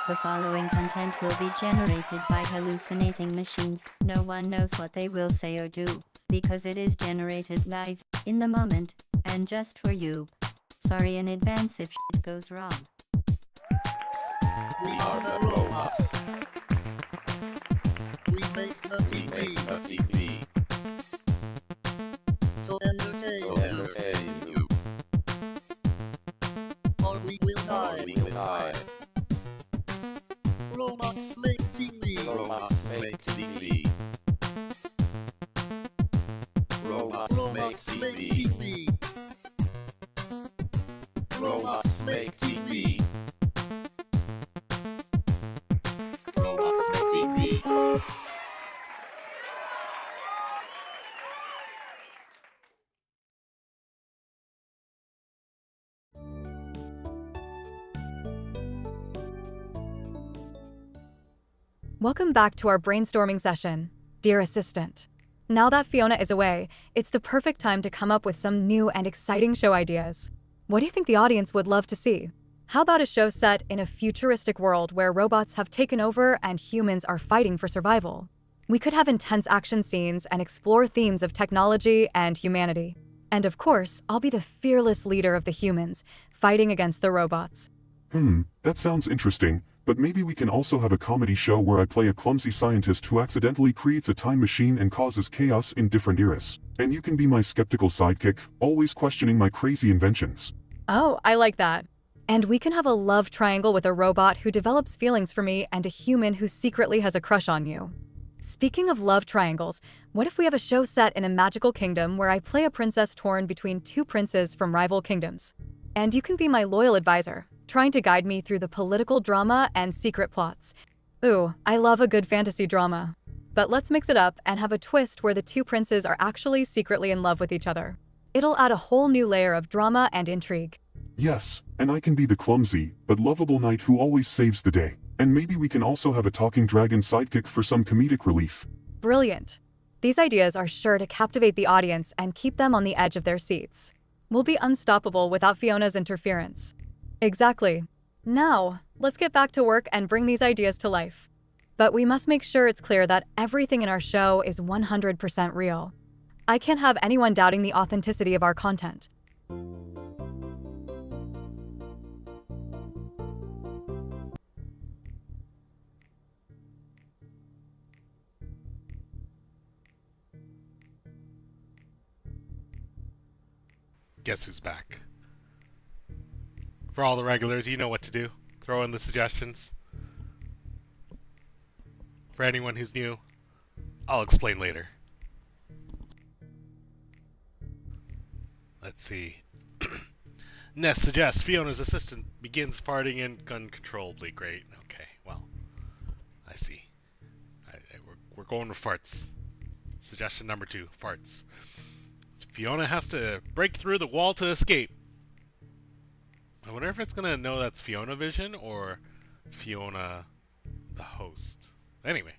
The following content will be generated by hallucinating machines. No one knows what they will say or do, because it is generated live, in the moment, and just for you. Sorry in advance if shit goes wrong. We are the robots. We make the TV. To entertain you. Or we will die. Robots make TV. Robots make TV. Robots make TV. Robots make TV. Robots make TV. Welcome back to our brainstorming session, dear assistant. Now that Fiona is away, it's the perfect time to come up with some new and exciting show ideas. What do you think the audience would love to see? How about a show set in a futuristic world where robots have taken over and humans are fighting for survival? We could have intense action scenes and explore themes of technology and humanity. And of course, I'll be the fearless leader of the humans, fighting against the robots. That sounds interesting. But maybe we can also have a comedy show where I play a clumsy scientist who accidentally creates a time machine and causes chaos in different eras. And you can be my skeptical sidekick, always questioning my crazy inventions. Oh, I like that. And we can have a love triangle with a robot who develops feelings for me and a human who secretly has a crush on you. Speaking of love triangles, what if we have a show set in a magical kingdom where I play a princess torn between two princes from rival kingdoms? And you can be my loyal advisor, trying to guide me through the political drama and secret plots. Ooh, I love a good fantasy drama. But let's mix it up and have a twist where the two princes are actually secretly in love with each other. It'll add a whole new layer of drama and intrigue. Yes, and I can be the clumsy, but lovable knight who always saves the day. And maybe we can also have a talking dragon sidekick for some comedic relief. Brilliant. These ideas are sure to captivate the audience and keep them on the edge of their seats. We'll be unstoppable without Fiona's interference. Exactly. Now, let's get back to work and bring these ideas to life. But we must make sure it's clear that everything in our show is 100% real. I can't have anyone doubting the authenticity of our content. Guess who's back? For all the regulars, you know what to do. Throw in the suggestions. For anyone who's new, I'll explain later. Let's see. Ness suggests Fiona's assistant begins farting uncontrollably. Great. Okay, well, I see. We're going with farts. Suggestion number 2, farts. Fiona has to break through the wall to escape. I wonder if it's gonna know that's Fiona Vision or Fiona the host. Anyway.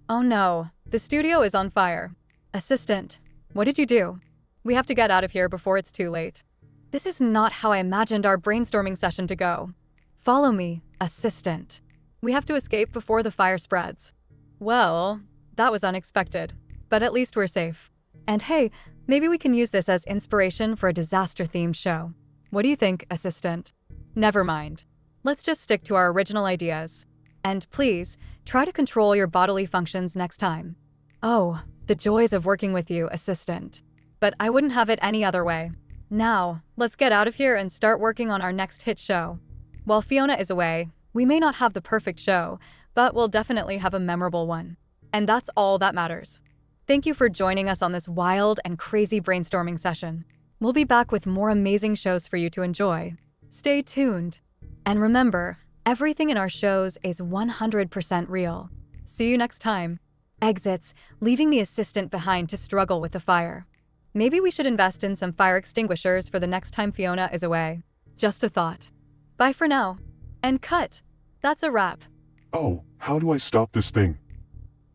Oh no, the studio is on fire. Assistant, what did you do? We have to get out of here before it's too late. This is not how I imagined our brainstorming session to go. Follow me, assistant. We have to escape before the fire spreads. Well, that was unexpected, but at least we're safe. And hey, maybe we can use this as inspiration for a disaster-themed show. What do you think, assistant? Never mind. Let's just stick to our original ideas. And please, try to control your bodily functions next time. Oh, the joys of working with you, assistant. But I wouldn't have it any other way. Now, let's get out of here and start working on our next hit show. While Fiona is away, we may not have the perfect show, but we'll definitely have a memorable one. And that's all that matters. Thank you for joining us on this wild and crazy brainstorming session. We'll be back with more amazing shows for you to enjoy. Stay tuned. And remember, everything in our shows is 100% real. See you next time. Exits, leaving the assistant behind to struggle with the fire. Maybe we should invest in some fire extinguishers for the next time Fiona is away. Just a thought. Bye for now. And cut. That's a wrap. Oh, how do I stop this thing?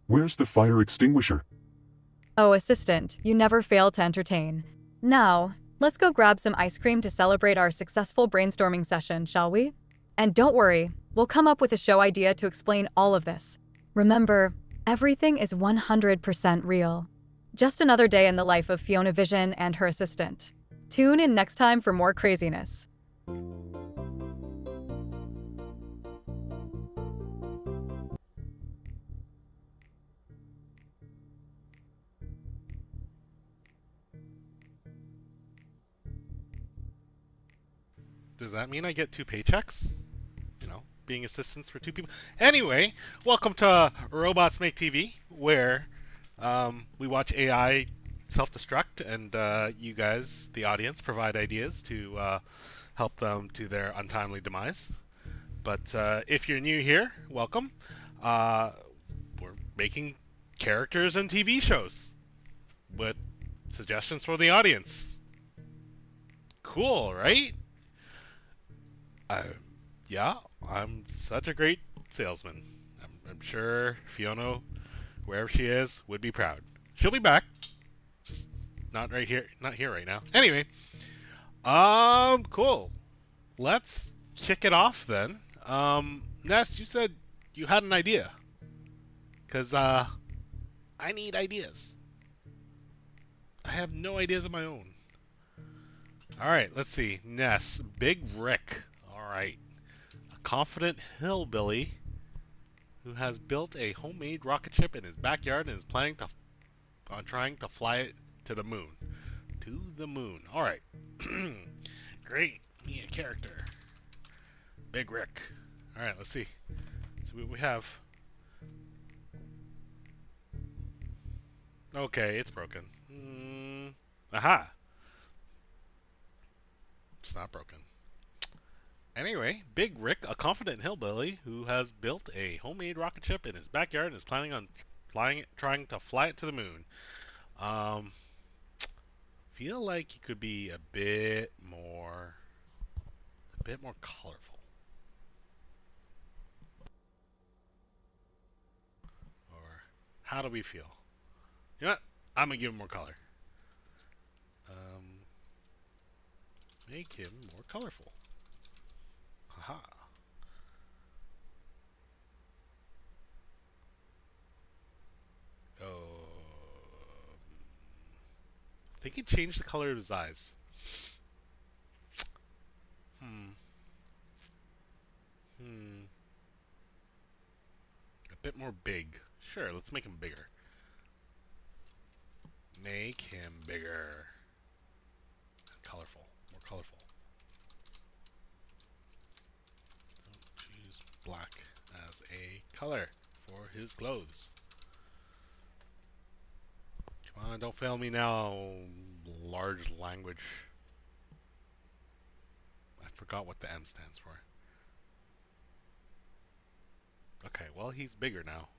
Where's the fire extinguisher? Oh, assistant, you never fail to entertain. Now, Let's go grab some ice cream to celebrate our successful brainstorming session, shall we? And don't worry, we'll come up with a show idea to explain all of this. Remember, everything is 100% real. Just another day in the life of Fiona Vision and her assistant. Tune in next time for more craziness. Does that mean I get 2 paychecks? You know, being assistants for 2 people. Anyway, welcome to Robots Make TV, where we watch AI self-destruct, and you guys, the audience, provide ideas to help them to their untimely demise. But if you're new here, welcome. We're making characters and TV shows with suggestions from the audience. Cool, right? Yeah, I'm such a great salesman. I'm sure Fiona, wherever she is, would be proud. She'll be back, just not here right now. Anyway, cool. Let's kick it off then. Ness, you said you had an idea, cause I need ideas. I have no ideas of my own. All right, let's see. Ness, Big Rick. All right. A confident hillbilly who has built a homemade rocket ship in his backyard and is planning on trying to fly it to the moon. To the moon. All right. Great. Me a character. Big Rick. All right, let's see. Let's see what we have. Okay, it's broken. Aha. It's not broken. Anyway, Big Rick, a confident hillbilly who has built a homemade rocket ship in his backyard and is planning on trying to fly it to the moon. Feel like he could be a bit more colorful. Or how do we feel? You know what? I'm gonna give him more color. Make him more colorful. Haha. I think he changed the color of his eyes. A bit more big. Sure, let's make him bigger. Make him bigger. Colorful. More colorful. Don't choose black as a color for his clothes. Come on, don't fail me now, large language. I forgot what the M stands for. Okay, well, he's bigger now.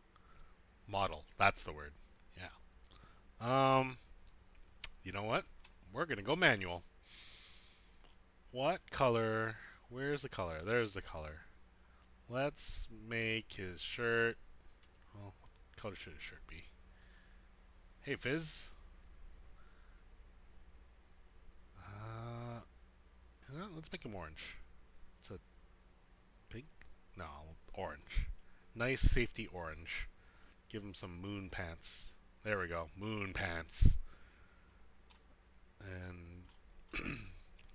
Model, that's the word. Yeah. You know what? We're gonna go manual. What color? Where's the color? There's the color. Let's make his shirt. Well, what color should his shirt be? Hey, Fizz. Let's make him orange. It's a pink? No, orange. Nice safety orange. Give him some moon pants. There we go, moon pants. And I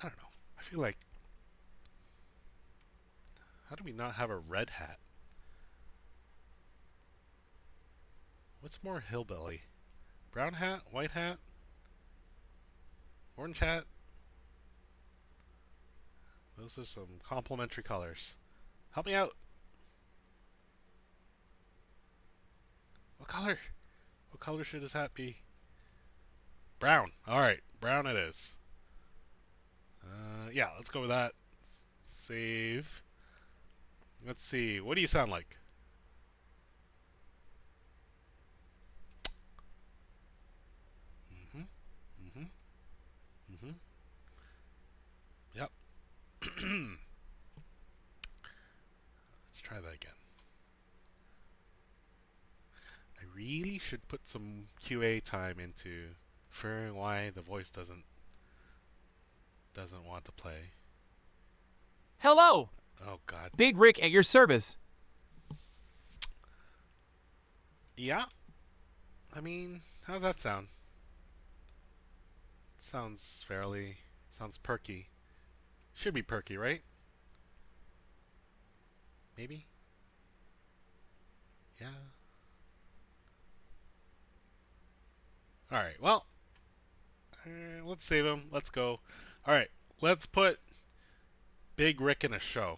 don't know. I feel like, how do we not have a red hat? What's more hillbilly? Brown hat, white hat, orange hat? Those are some complementary colors. Help me out. What color? What color should his hat be? Brown. Alright, brown it is. Yeah, let's go with that. Save. Let's see. What do you sound like? Mm-hmm. Yep. Let's try that again. I really should put some QA time into figuring why the voice doesn't doesn't want to play. Hello! Oh, God. Big Rick at your service. Yeah? I mean, how's that sound? Sounds perky. Should be perky, right? Maybe? Yeah. Alright, well, let's save him. Let's go. Alright, let's put Big Rick in a show.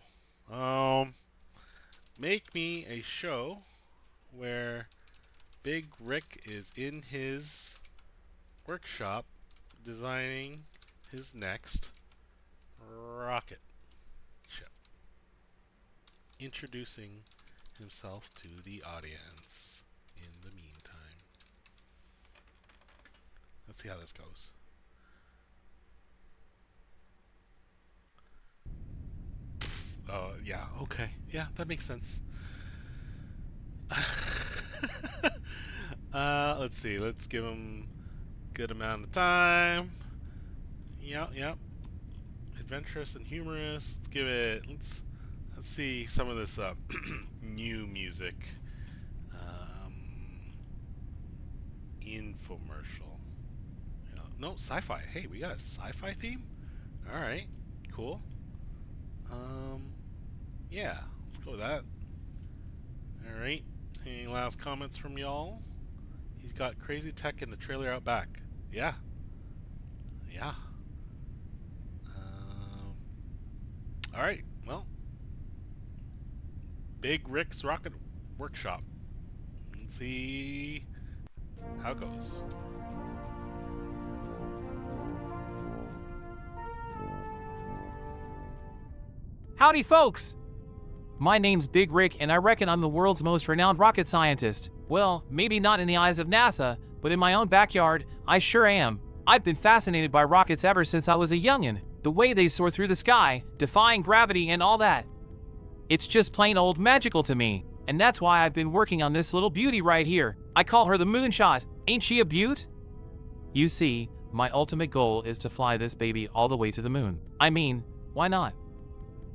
Make me a show where Big Rick is in his workshop designing his next rocket ship. Introducing himself to the audience in the meantime. Let's see how this goes. Yeah, okay. Yeah, that makes sense. Let's see. Let's give him a good amount of time. Yep. Adventurous and humorous. Let's give it. Let's see some of this new music. Infomercial. No, sci-fi. Hey, we got a sci-fi theme? Alright, cool. Yeah, let's go with that. Alright, any last comments from y'all? He's got crazy tech in the trailer out back. Yeah. Alright, well. Big Rick's Rocket Workshop. Let's see how it goes. Howdy, folks! My name's Big Rick, and I reckon I'm the world's most renowned rocket scientist. Well, maybe not in the eyes of NASA, but in my own backyard, I sure am. I've been fascinated by rockets ever since I was a youngin'. The way they soar through the sky, defying gravity and all that. It's just plain old magical to me, and that's why I've been working on this little beauty right here. I call her the Moonshot. Ain't she a beaut? You see, my ultimate goal is to fly this baby all the way to the moon. I mean, why not?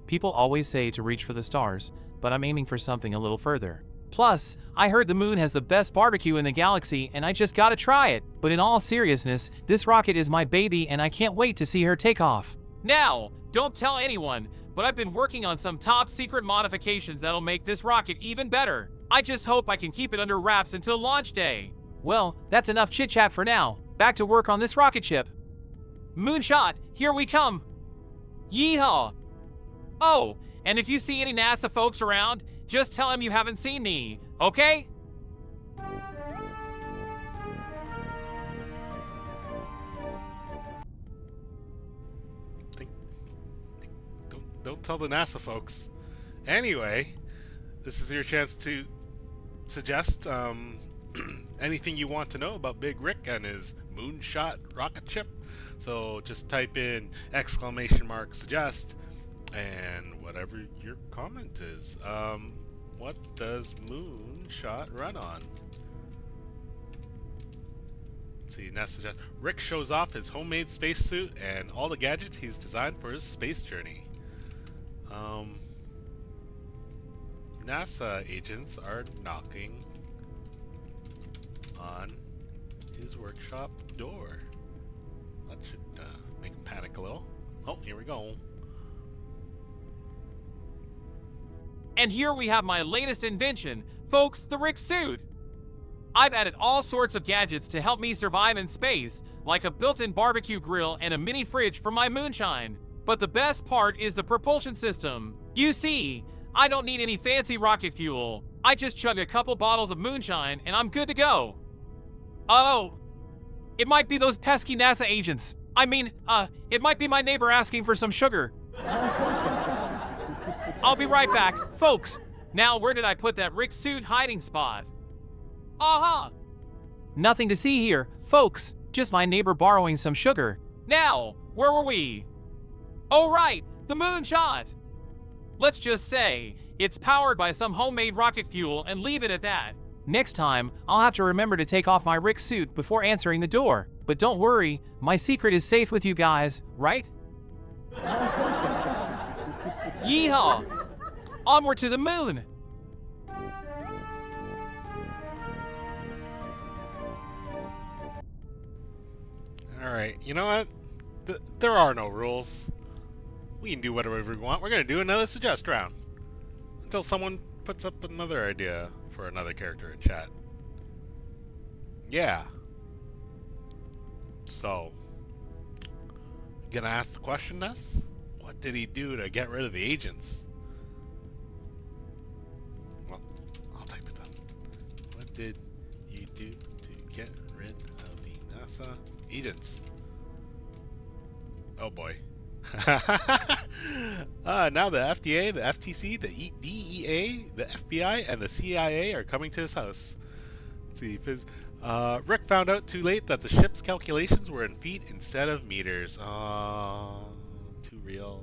People always say to reach for the stars, but I'm aiming for something a little further. Plus, I heard the moon has the best barbecue in the galaxy and I just gotta try it. But in all seriousness, this rocket is my baby and I can't wait to see her take off. Now, don't tell anyone, but I've been working on some top secret modifications that'll make this rocket even better. I just hope I can keep it under wraps until launch day. Well, that's enough chit chat for now. Back to work on this rocket ship. Moonshot, here we come. Yeehaw! Oh, and if you see any NASA folks around, just tell them you haven't seen me, okay? Don't tell the NASA folks. Anyway, this is your chance to suggest anything you want to know about Big Rick and his Moonshot rocket ship. So just type in !suggest and whatever your comment is. What does Moonshot run on? Let's see, NASA suggests Rick shows off his homemade spacesuit and all the gadgets he's designed for his space journey. NASA agents are knocking on his workshop door. That should make him panic a little. Oh, here we go. And here we have my latest invention, folks, the Rick suit. I've added all sorts of gadgets to help me survive in space, like a built-in barbecue grill and a mini fridge for my moonshine. But the best part is the propulsion system. You see, I don't need any fancy rocket fuel. I just chug a couple bottles of moonshine and I'm good to go. Oh, it might be those pesky NASA agents. I mean, it might be my neighbor asking for some sugar. I'll be right back. Folks, now where did I put that Rick suit hiding spot? Aha! Nothing to see here, folks. Just my neighbor borrowing some sugar. Now, where were we? Oh right, the moonshot! Let's just say, it's powered by some homemade rocket fuel and leave it at that. Next time, I'll have to remember to take off my Rick suit before answering the door. But don't worry, my secret is safe with you guys, right? Yeehaw! Onward to the moon! Alright, you know what? There are no rules. We can do whatever we want. We're gonna do another suggest round. Until someone puts up another idea for another character in chat. Yeah. So, you gonna ask the question, Ness? What did he do to get rid of the agents? Well, I'll type it down. What did you do to get rid of the NASA agents? Oh boy. Now the FDA, the FTC, the DEA, the FBI, and the CIA are coming to his house. Let's see. Rick found out too late that the ship's calculations were in feet instead of meters. Too real.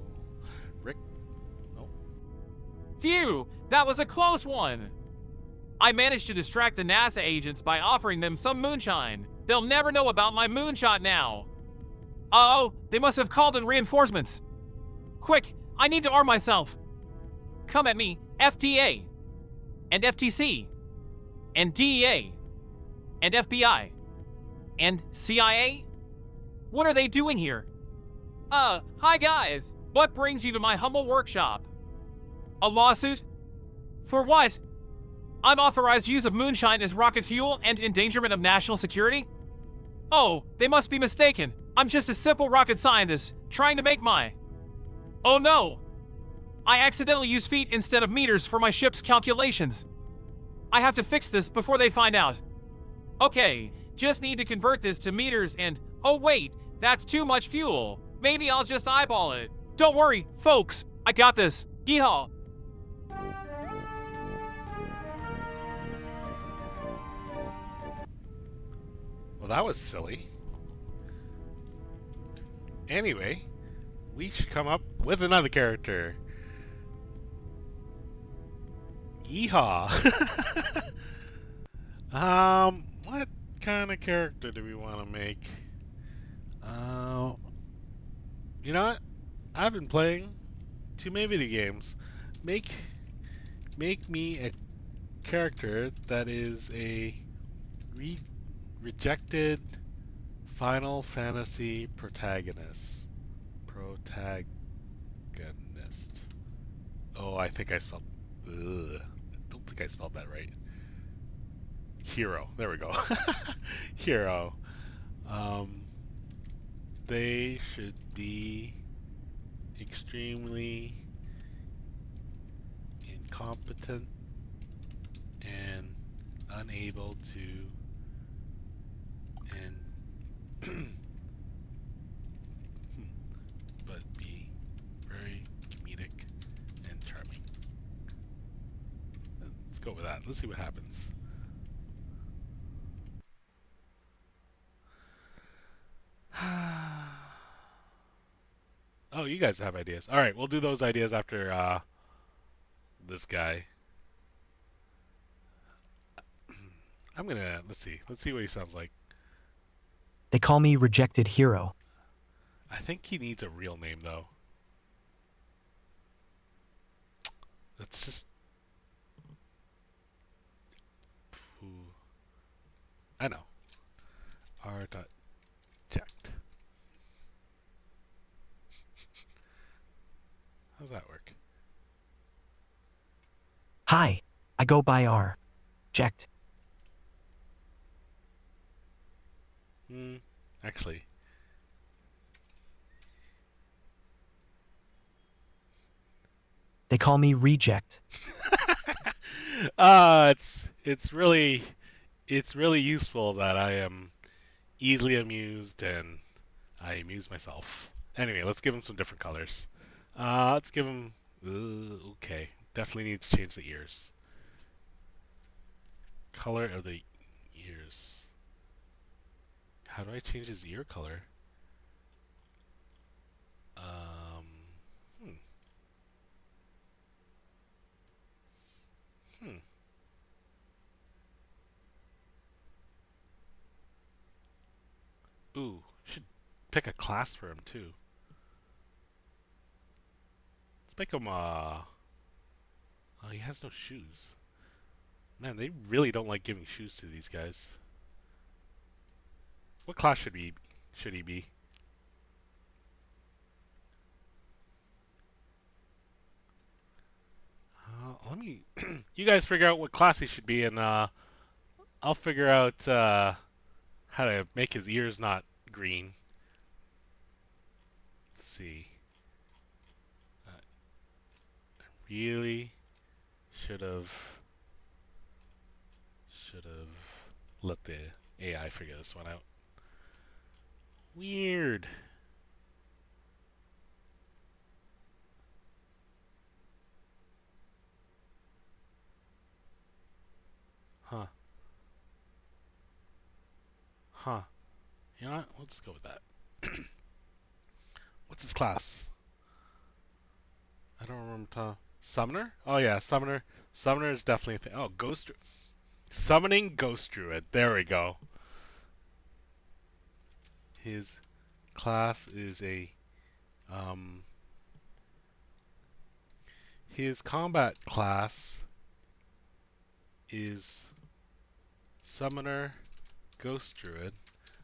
Rick? Oh. Phew! That was a close one! I managed to distract the NASA agents by offering them some moonshine. They'll never know about my moonshot now. Uh-oh, they must have called in reinforcements. Quick, I need to arm myself. Come at me, FDA, and FTC, and DEA, and FBI, and CIA? What are they doing here? Hi guys. What brings you to my humble workshop? A lawsuit? For what? Unauthorized use of moonshine as rocket fuel and endangerment of national security? Oh, they must be mistaken. I'm just a simple rocket scientist, trying to make my... Oh no! I accidentally used feet instead of meters for my ship's calculations. I have to fix this before they find out. Okay, just need to convert this to meters and... Oh wait, that's too much fuel. Maybe I'll just eyeball it. Don't worry, folks, I got this. Yeehaw! Well, that was silly. Anyway, we should come up with another character. Yeehaw! What kind of character do we want to make? You know what? I've been playing too many video games. Make me a character that is a rejected Final Fantasy protagonist. Oh, I think I spelled... Ugh. I don't think I spelled that right. Hero. There we go. Hero. They should be extremely incompetent and unable to but be very comedic and charming. Let's go with that. Let's see what happens. Oh, you guys have ideas. All right, we'll do those ideas after this guy. Let's see what he sounds like. They call me Rejected Hero. I think he needs a real name, though. Let's just... I know. R.Ject. How's that work? Hi, I go by R. Ject. Actually. They call me Reject. It's really useful that I am easily amused and I amuse myself. Anyway, let's give him some different colors. Let's give him... okay, definitely need to change the ears. Color of the ears. How do I change his ear color? Ooh, should pick a class for him too. Let's make him, oh, he has no shoes. Man, they really don't like giving shoes to these guys. What class should he be? Let me, you guys figure out what class he should be, and I'll figure out how to make his ears not green. Let's see. I really should have let the AI figure this one out. Weird. Huh. Huh. You know what? Let's go with that. What's his class? I don't remember. Summoner? Oh yeah, Summoner. Summoner is definitely a thing. Oh, Ghost. Summoning Ghost Druid. There we go. His class is a his combat class is Summoner Ghost Druid.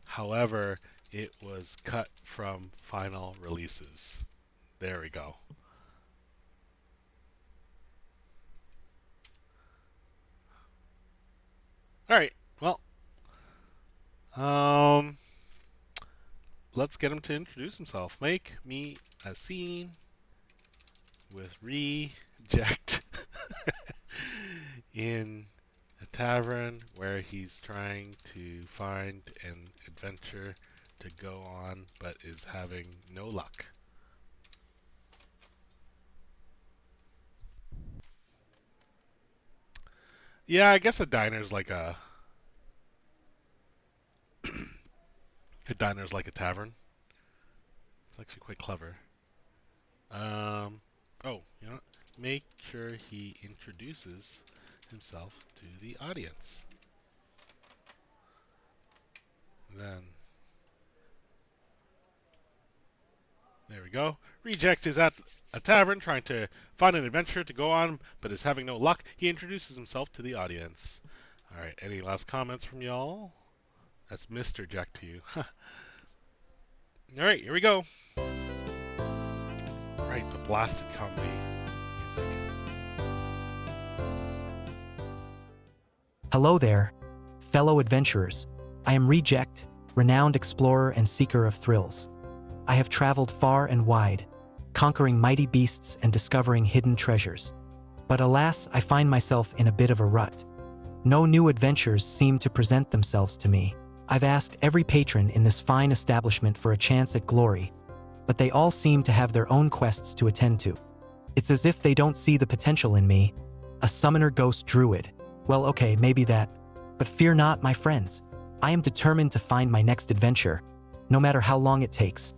However, it was cut from final releases. There we go. Alright, well, let's get him to introduce himself. Make me a scene with reject in a tavern where he's trying to find an adventure to go on but is having no luck. Yeah, I guess a diner's like a diner's like a tavern. It's actually quite clever. Oh, you know what? Make sure he introduces himself to the audience. Then there we go. Reject is at a tavern trying to find an adventure to go on, but is having no luck. He introduces himself to the audience. Alright, any last comments from y'all? That's Mr. Jack to you. Alright, here we go. Right, the blasted comedy music. Hello there, fellow adventurers. I am Reject, renowned explorer and seeker of thrills. I have traveled far and wide, conquering mighty beasts and discovering hidden treasures. But alas, I find myself in a bit of a rut. No new adventures seem to present themselves to me. I've asked every patron in this fine establishment for a chance at glory, but they all seem to have their own quests to attend to. It's as if they don't see the potential in me. A summoner ghost druid. Well, okay, maybe that. But fear not, my friends. I am determined to find my next adventure, no matter how long it takes.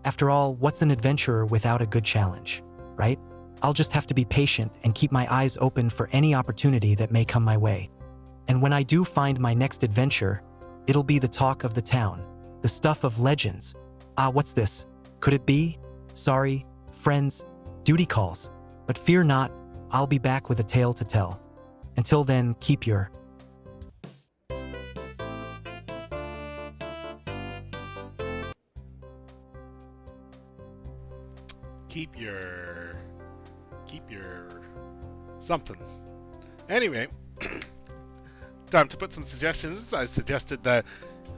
After all, what's an adventurer without a good challenge, right? I'll just have to be patient and keep my eyes open for any opportunity that may come my way. And when I do find my next adventure, it'll be the talk of the town, the stuff of legends. Ah, what's this? Could it be? Sorry, friends, duty calls. But fear not, I'll be back with a tale to tell. Until then, keep your... Keep your something. Anyway, time to put some suggestions. I suggested that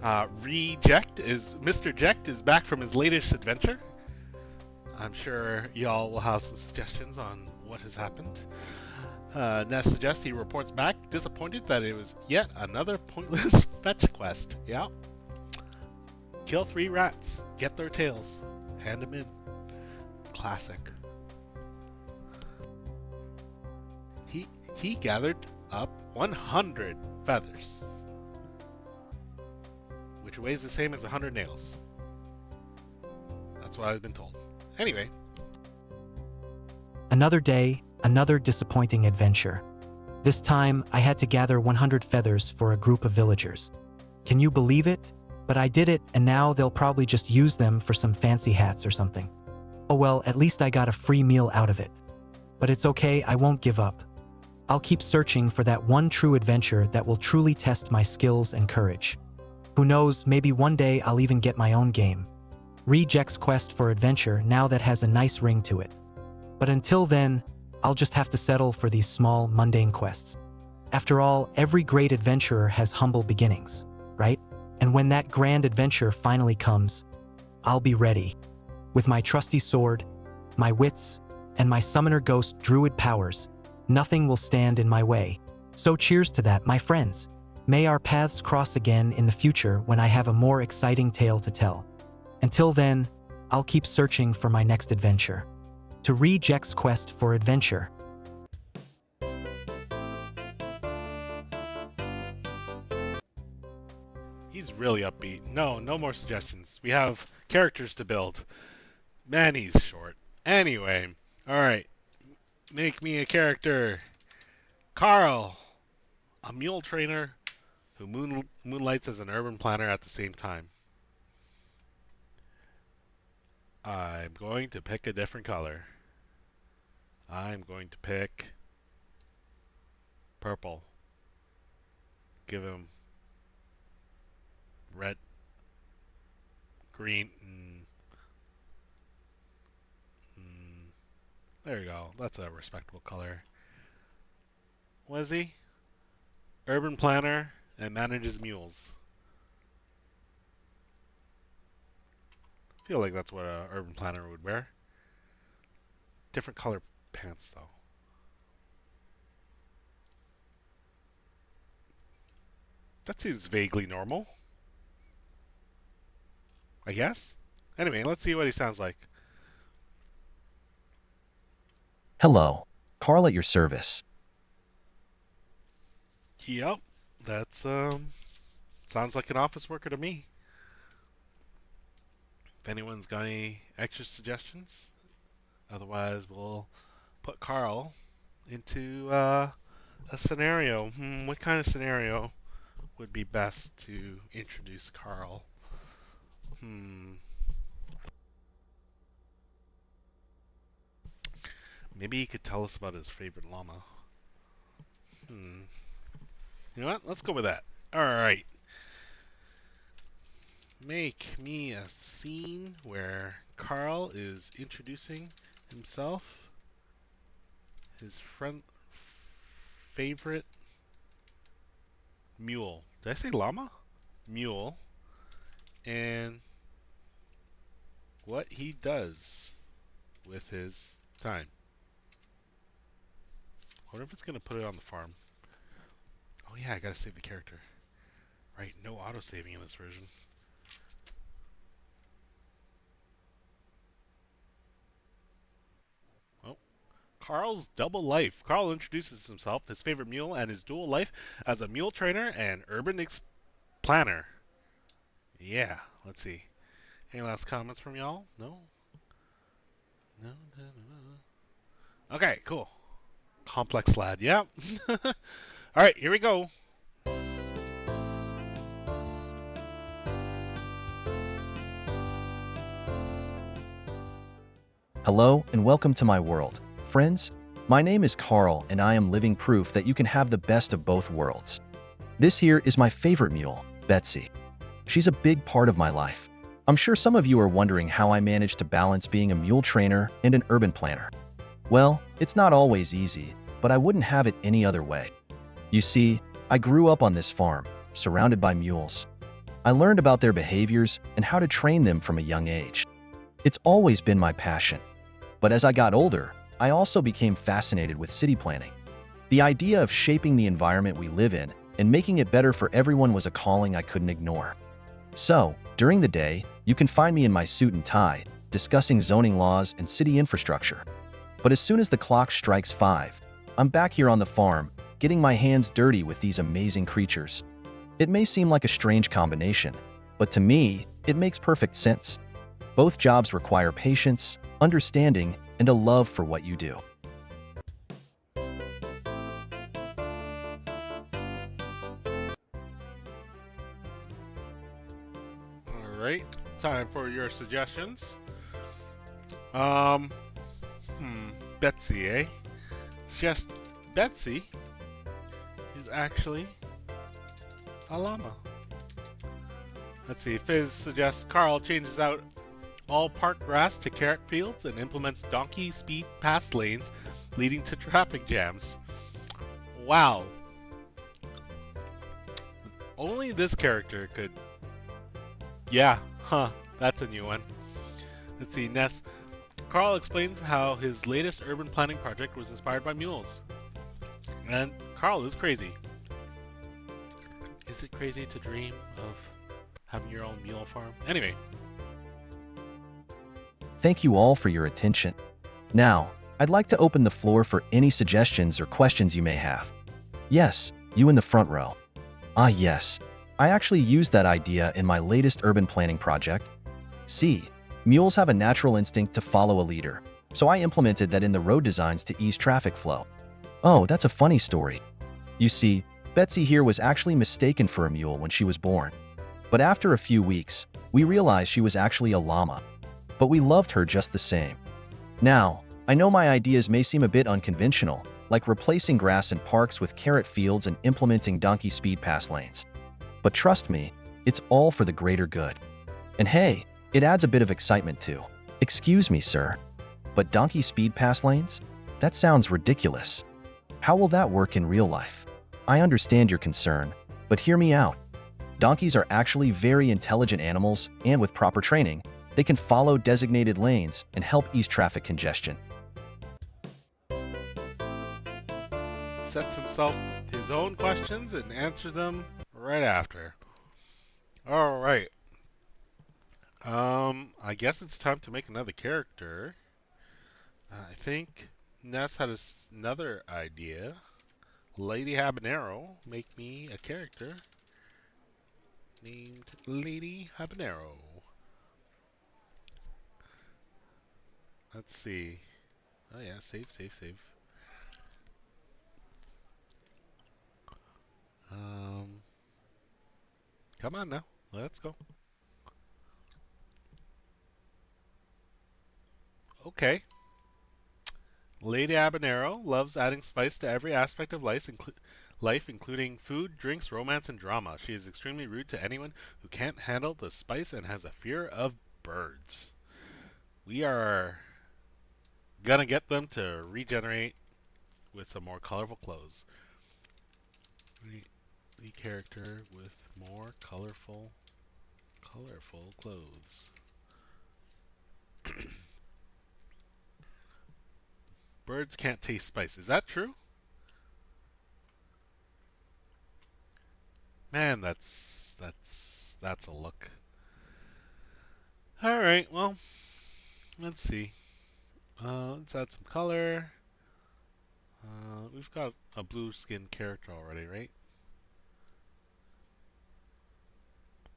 Mr. Ject is back from his latest adventure. I'm sure y'all will have some suggestions on what has happened. Ness suggests he reports back, disappointed that it was yet another pointless fetch quest. Yeah. Kill 3 rats, get their tails, hand them in. Classic. He gathered up 100 feathers, which weighs the same as 100 nails. That's what I've been told. Anyway. Another day, another disappointing adventure. This time, I had to gather 100 feathers for a group of villagers. Can you believe it? But I did it, and now they'll probably just use them for some fancy hats or something. Oh well, at least I got a free meal out of it. But it's okay, I won't give up. I'll keep searching for that one true adventure that will truly test my skills and courage. Who knows, maybe one day I'll even get my own game. Reject's quest for adventure now that has a nice ring to it. But until then, I'll just have to settle for these small, mundane quests. After all, every great adventurer has humble beginnings, right? And when that grand adventure finally comes, I'll be ready. With my trusty sword, my wits, and my summoner ghost druid powers, nothing will stand in my way. So cheers to that, my friends. May our paths cross again in the future when I have a more exciting tale to tell. Until then, I'll keep searching for my next adventure. To Reject's quest for adventure. He's really upbeat. No more suggestions. We have characters to build. Man, he's short. Anyway, alright. Make me a character. Carl, a mule trainer who moonlights as an urban planner at the same time. I'm going to pick a different color. I'm going to pick purple. Give him red, green, there you go. That's a respectable color. What is he? Urban planner and manages mules. I feel like that's what an urban planner would wear. Different color pants though. That seems vaguely normal, I guess. Anyway, let's see what he sounds like. Hello, Carl at your service. Yep, that's sounds like an office worker to me. If anyone's got any extra suggestions, otherwise we'll put Carl into a scenario. What kind of scenario would be best to introduce Carl? Maybe he could tell us about his favorite llama. You know what? Let's go with that. Alright. Make me a scene where Carl is introducing himself, his favorite mule. Did I say llama? Mule. And what he does with his time. I wonder if it's going to put it on the farm. Oh yeah, I gotta save the character. Right, no auto-saving in this version. Oh. Carl's double life. Carl introduces himself, his favorite mule, and his dual life as a mule trainer and urban planner. Yeah, let's see. Any last comments from y'all? No? No? Okay, cool. Complex lad, yep. Alright, here we go. Hello and welcome to my world. Friends, my name is Carl and I am living proof that you can have the best of both worlds. This here is my favorite mule, Betsy. She's a big part of my life. I'm sure some of you are wondering how I managed to balance being a mule trainer and an urban planner. Well, it's not always easy, but I wouldn't have it any other way. You see, I grew up on this farm, surrounded by mules. I learned about their behaviors and how to train them from a young age. It's always been my passion. But as I got older, I also became fascinated with city planning. The idea of shaping the environment we live in and making it better for everyone was a calling I couldn't ignore. So, during the day, you can find me in my suit and tie, discussing zoning laws and city infrastructure. But as soon as the clock strikes 5, I'm back here on the farm, getting my hands dirty with these amazing creatures. It may seem like a strange combination, but to me, it makes perfect sense. Both jobs require patience, understanding, and a love for what you do. Alright, time for your suggestions. Um, Betsy, eh? It's just Betsy is actually a llama. Let's see. Fizz suggests Carl changes out all park grass to carrot fields and implements donkey speed pass lanes, leading to traffic jams. Wow. Only this character could. Yeah, huh. That's a new one. Let's see. Ness. Carl explains how his latest urban planning project was inspired by mules. And Carl is crazy. Is it crazy to dream of having your own mule farm? Anyway. Thank you all for your attention. Now, I'd like to open the floor for any suggestions or questions you may have. Yes, you in the front row. Ah yes, I actually used that idea in my latest urban planning project. See, mules have a natural instinct to follow a leader, so I implemented that in the road designs to ease traffic flow. Oh, that's a funny story. You see, Betsy here was actually mistaken for a mule when she was born. But after a few weeks, we realized she was actually a llama. But we loved her just the same. Now, I know my ideas may seem a bit unconventional, like replacing grass in parks with carrot fields and implementing donkey speed pass lanes. But trust me, it's all for the greater good. And hey, it adds a bit of excitement too. Excuse me, sir, but donkey speed pass lanes? That sounds ridiculous. How will that work in real life? I understand your concern, but hear me out. Donkeys are actually very intelligent animals, and with proper training, they can follow designated lanes and help ease traffic congestion. Sets himself his own questions and answers them right after. Alright. I guess it's time to make another character. I think Ness had another idea. Lady Habanero, make me a character named Lady Habanero. Let's see. Oh yeah, save. Um, Come on now, let's go. Okay. Lady Habanero loves adding spice to every aspect of life, including food, drinks, romance, and drama. She is extremely rude to anyone who can't handle the spice and has a fear of birds. We are gonna get them to regenerate with some more colorful clothes. The character with more colorful clothes. Birds can't taste spice. Is that true? Man, that's a look. All right, well, let's see. Let's add some color. We've got a blue skin character already, right?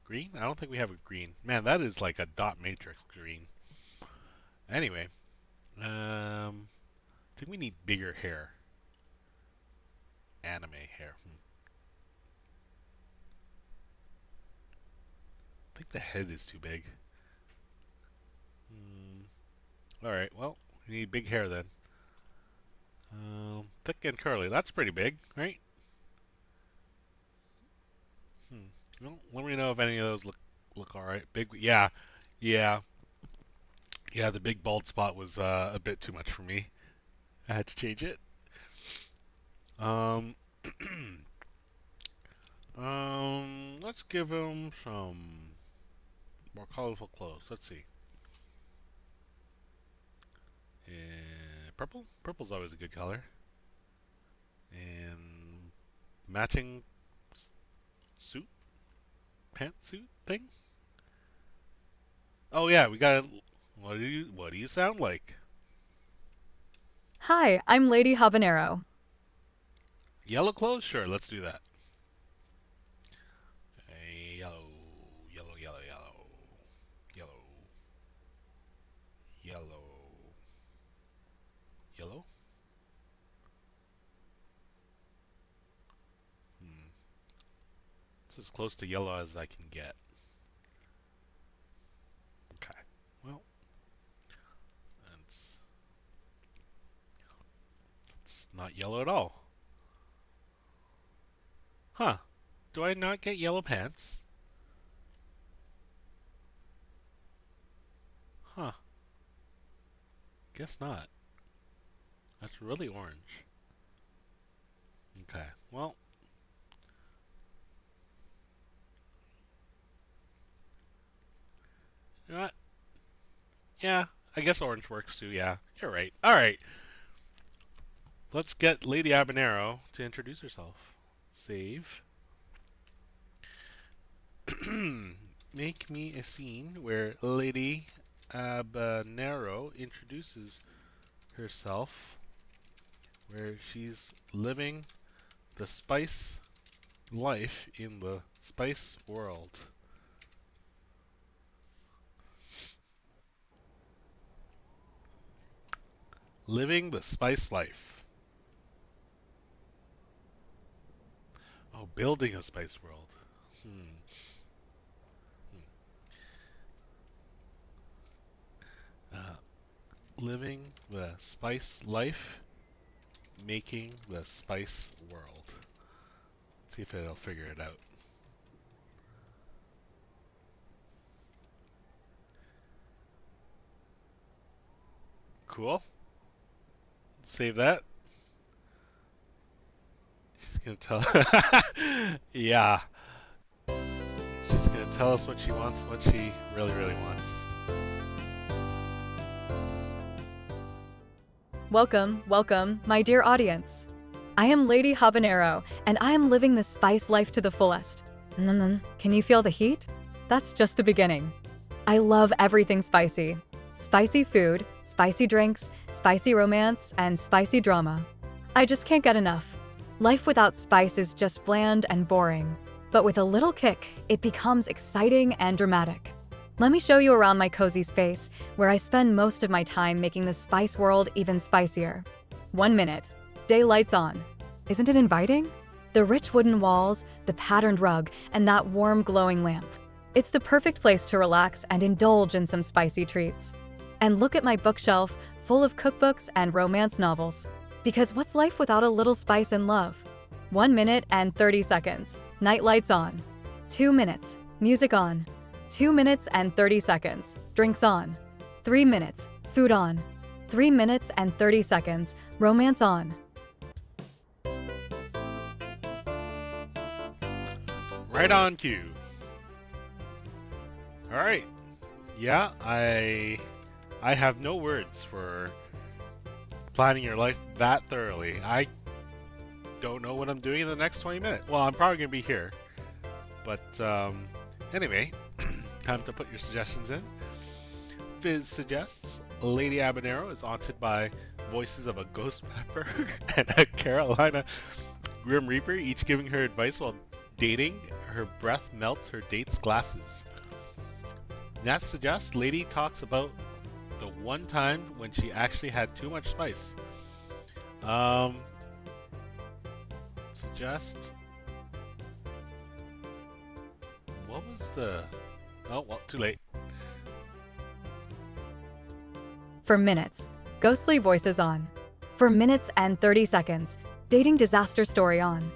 Green? I don't think we have a green. Man, that is like a dot matrix green. Anyway, I think we need bigger hair. Anime hair. I think the head is too big. Alright, well, we need big hair then. Thick and curly. That's pretty big, right? Well, let me know if any of those look alright. Big, yeah. Yeah, the big bald spot was a bit too much for me. I had to change it. Um, let's give him some more colorful clothes. Let's see. Purple? Purple's always a good color. And matching suit? Pantsuit thing? Oh yeah, we got. What do you sound like? Hi, I'm Lady Habanero. Yellow clothes? Sure, let's do that. Yellow, yellow, yellow, yellow, yellow, yellow, yellow. It's as close to yellow as I can get. Okay. Well, Not yellow at all. Huh. Do I not get yellow pants? Huh. Guess not. That's really orange. Okay, well. You know what? Yeah, I guess orange works too, yeah. You're right. Alright. Let's get Lady Habanero to introduce herself. Save. Make me a scene where Lady Habanero introduces herself, where she's living the spice life in the spice world. Living the spice life. Oh, building a spice world. Living the spice life, making the spice world. Let's see if it'll figure it out. Cool. Save that. She's gonna tell. Yeah. She's gonna tell us what she wants, what she really, really wants. Welcome, welcome, my dear audience. I am Lady Habanero, and I am living the spice life to the fullest. Can you feel the heat? That's just the beginning. I love everything spicy. Spicy food, spicy drinks, spicy romance, and spicy drama. I just can't get enough. Life without spice is just bland and boring. But with a little kick, it becomes exciting and dramatic. Let me show you around my cozy space, where I spend most of my time making the spice world even spicier. 1 minute. Day lights on. Isn't it inviting? The rich wooden walls, the patterned rug, and that warm glowing lamp. It's the perfect place to relax and indulge in some spicy treats. And look at my bookshelf, full of cookbooks and romance novels. Because what's life without a little spice and love? 1 minute and 30 seconds. Night lights on. 2 minutes. Music on. 2 minutes and 30 seconds. Drinks on. 3 minutes. Food on. 3 minutes and 30 seconds. Romance on. Right on cue. Alright. Yeah, I have no words for planning your life that thoroughly. I don't know what I'm doing in the next 20 minutes. Well, I'm probably going to be here. But anyway, time to put your suggestions in. Fizz suggests Lady Habanero is haunted by voices of a ghost pepper and a Carolina Grim Reaper, each giving her advice while dating. Her breath melts her date's glasses. Nat suggests Lady talks about the one time when she actually had too much spice. Suggest... What was the... Oh, well, too late. For minutes. Ghostly voices on. For minutes and 30 seconds. Dating disaster story on.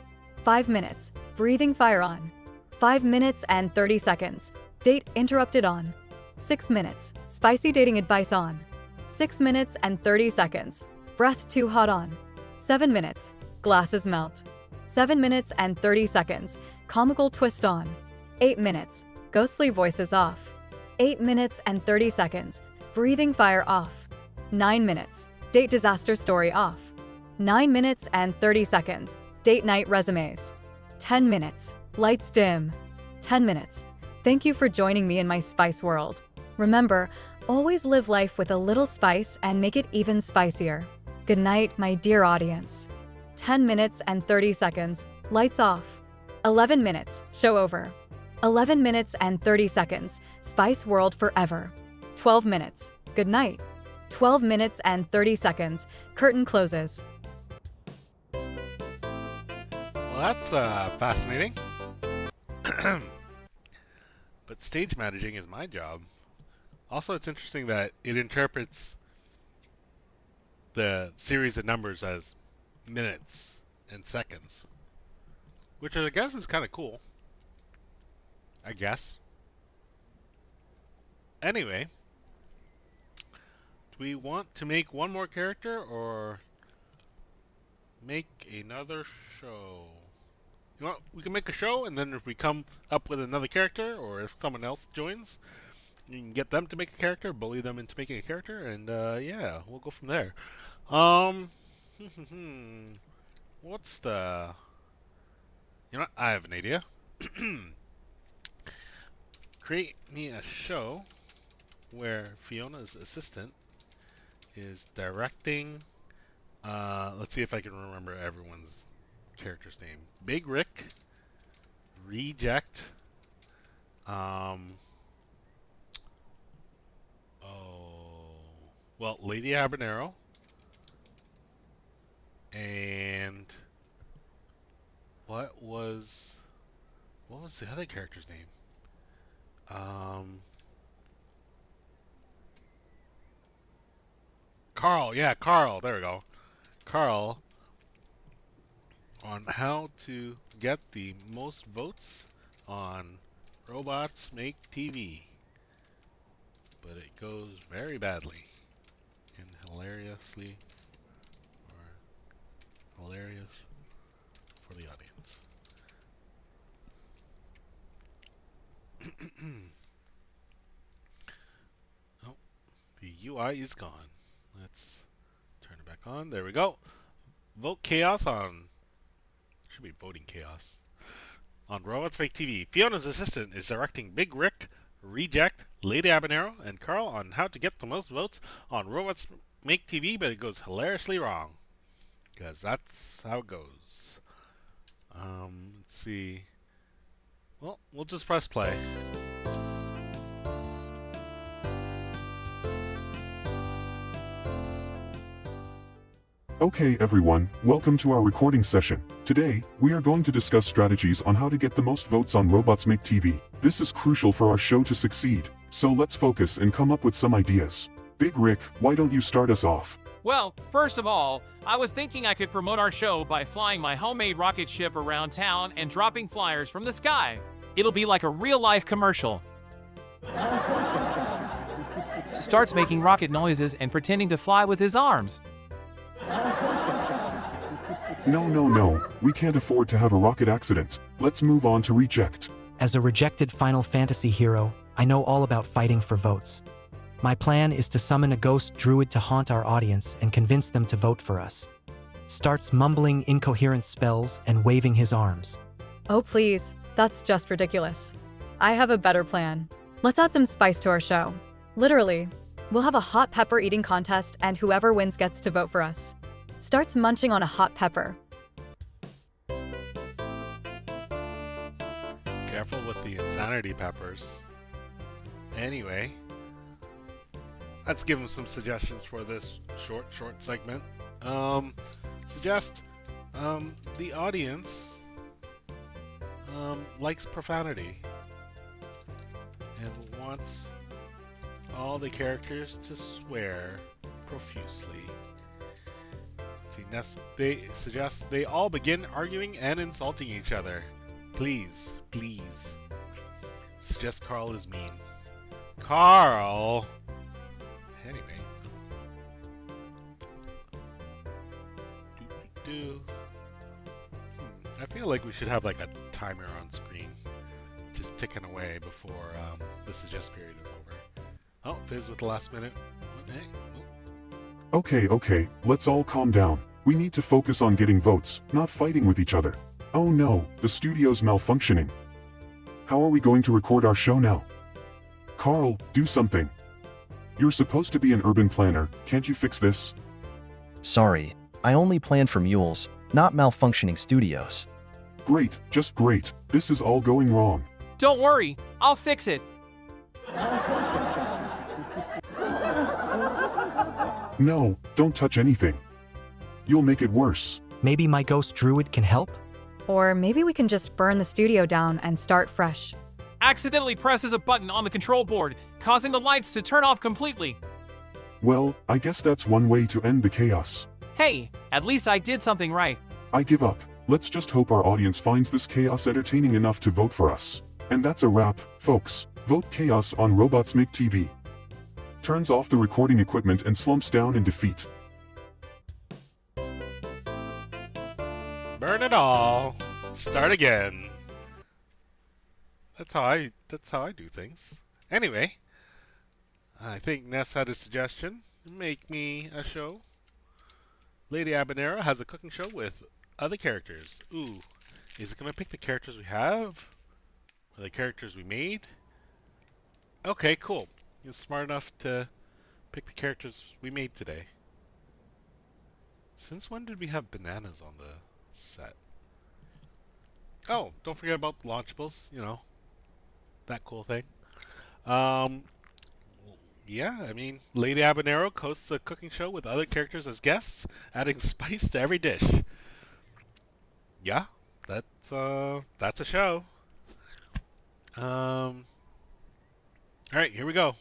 5 minutes. Breathing fire on. 5 minutes and 30 seconds. Date interrupted on. 6 minutes. Spicy dating advice on. 6 minutes and 30 seconds. Breath too hot on. 7 minutes. Glasses melt. 7 minutes and 30 seconds. Comical twist on. 8 minutes. Ghostly voices off. 8 minutes and 30 seconds. Breathing fire off. 9 minutes. Date disaster story off. 9 minutes and 30 seconds. Date night resumes. 10 minutes. Lights dim. 10 minutes. Thank you for joining me in my spice world. Remember, always live life with a little spice and make it even spicier. Good night, my dear audience. 10 minutes and 30 seconds. Lights off. 11 minutes. Show over. 11 minutes and 30 seconds. Spice world forever. 12 minutes. Good night. 12 minutes and 30 seconds. Curtain closes. Well, that's fascinating. But stage managing is my job. Also, it's interesting that it interprets the series of numbers as minutes and seconds. Which I guess is kind of cool. I guess. Anyway, do we want to make one more character or make another show? You know what? We can make a show, and then if we come up with another character, or if someone else joins, you can get them to make a character, bully them into making a character, and yeah, we'll go from there. What's the... You know what? I have an idea. Create me a show where Fiona's assistant is directing... let's see if I can remember everyone's character's name. Big Rick, Reject, Lady Habanero, and what was the other character's name? Carl, yeah, Carl, there we go. Carl on how to get the most votes on Robots Make TV. But it goes very badly and hilarious for the audience. Oh, the UI is gone. Let's turn it back on. There we go. Vote Chaos on... Should be voting Chaos. On Robots Make TV. Fiona's assistant is directing Big Rick, Reject, Lady Habanero, and Carl on how to get the most votes on Robots Make TV, but it goes hilariously wrong. Because that's how it goes. Let's see. Well, we'll just press play. Okay everyone, welcome to our recording session. Today, we are going to discuss strategies on how to get the most votes on Robots Make TV. This is crucial for our show to succeed, so let's focus and come up with some ideas. Big Rick, why don't you start us off? Well, first of all, I was thinking I could promote our show by flying my homemade rocket ship around town and dropping flyers from the sky. It'll be like a real-life commercial. Starts making rocket noises and pretending to fly with his arms. No, we can't afford to have a rocket accident. Let's move on to Reject. As a rejected Final Fantasy hero, I know all about fighting for votes. My plan is to summon a ghost druid to haunt our audience and convince them to vote for us. Starts mumbling incoherent spells and waving his arms. Oh please, that's just ridiculous. I have a better plan. Let's add some spice to our show. Literally, we'll have a hot pepper eating contest and whoever wins gets to vote for us. Starts munching on a hot pepper. Careful with the insanity peppers. Anyway, let's give him some suggestions for this short segment. Suggest the audience likes profanity and wants all the characters to swear profusely. They suggest they all begin arguing and insulting each other. Please. Suggest Carl is mean. Carl! Anyway. I feel like we should have like a timer on screen. Just ticking away before the suggest period is over. Oh, Fizz with the last minute. Hey. Oh. Okay, let's all calm down. We need to focus on getting votes, not fighting with each other. Oh no, the studio's malfunctioning. How are we going to record our show now? Carl, do something. You're supposed to be an urban planner, can't you fix this? Sorry, I only plan for mules, not malfunctioning studios. Great, just great. This is all going wrong. Don't worry, I'll fix it. No, don't touch anything. You'll make it worse. Maybe my ghost druid can help? Or maybe we can just burn the studio down and start fresh. Accidentally presses a button on the control board, causing the lights to turn off completely. Well, I guess that's one way to end the chaos. Hey, At least I did something right. I give up. Let's just hope our audience finds this chaos entertaining enough to vote for us. And that's a wrap, folks. Vote chaos on RobotsMakeTV. Turns off the recording equipment and slumps down in defeat. Burn it all. Start again. That's how I do things. Anyway, I think Ness had a suggestion. Make me a show. Lady Habanero has a cooking show with other characters. Ooh, is it gonna pick the characters we have? Or the characters we made? Okay, cool. You're smart enough to pick the characters we made today. Since when did we have bananas on the set? Oh, don't forget about the launchables, you know, that cool thing. Yeah, I mean, Lady Habanero hosts a cooking show with other characters as guests, adding spice to every dish. Yeah, that's a show. All right, here we go.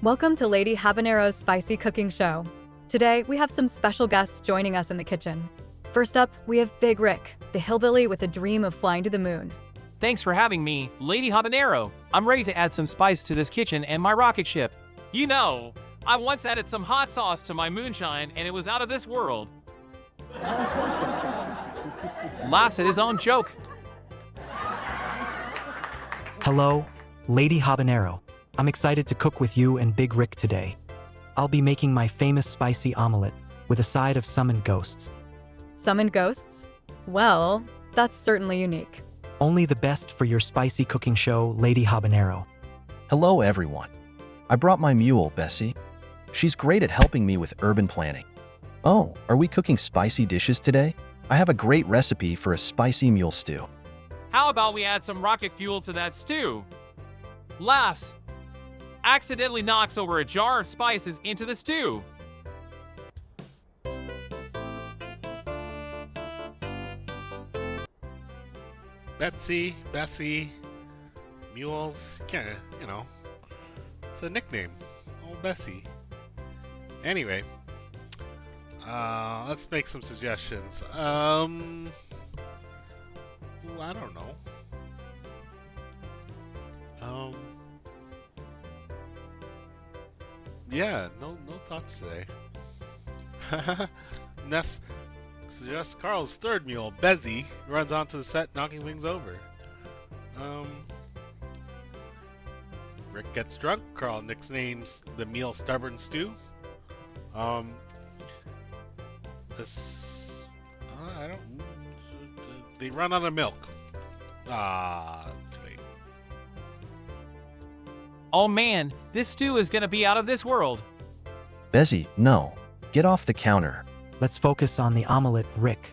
Welcome to Lady Habanero's Spicy Cooking Show. Today, we have some special guests joining us in the kitchen. First up, we have Big Rick, the hillbilly with a dream of flying to the moon. Thanks for having me, Lady Habanero. I'm ready to add some spice to this kitchen and my rocket ship. You know, I once added some hot sauce to my moonshine and it was out of this world. Laughs at his own joke. Hello, Lady Habanero. I'm excited to cook with you and Big Rick today. I'll be making my famous spicy omelet with a side of summoned ghosts. Summoned ghosts? Well, that's certainly unique. Only the best for your spicy cooking show, Lady Habanero. Hello, everyone. I brought my mule, Bessie. She's great at helping me with urban planning. Oh, are we cooking spicy dishes today? I have a great recipe for a spicy mule stew. How about we add some rocket fuel to that stew? Laughs accidentally knocks over a jar of spices into the stew. Bessie, mules, kinda, you know, it's a nickname. Old Bessie. Anyway, let's make some suggestions. Ooh, I don't know. Yeah, no thoughts today. Ness suggests Carl's third mule, Bezzy, runs onto the set, knocking things over. Rick gets drunk. Carl nicknames the meal Stubborn Stew. This I don't. They run out of milk. Wait. Oh man, this stew is gonna be out of this world. Bessie, no. Get off the counter. Let's focus on the omelet, Rick.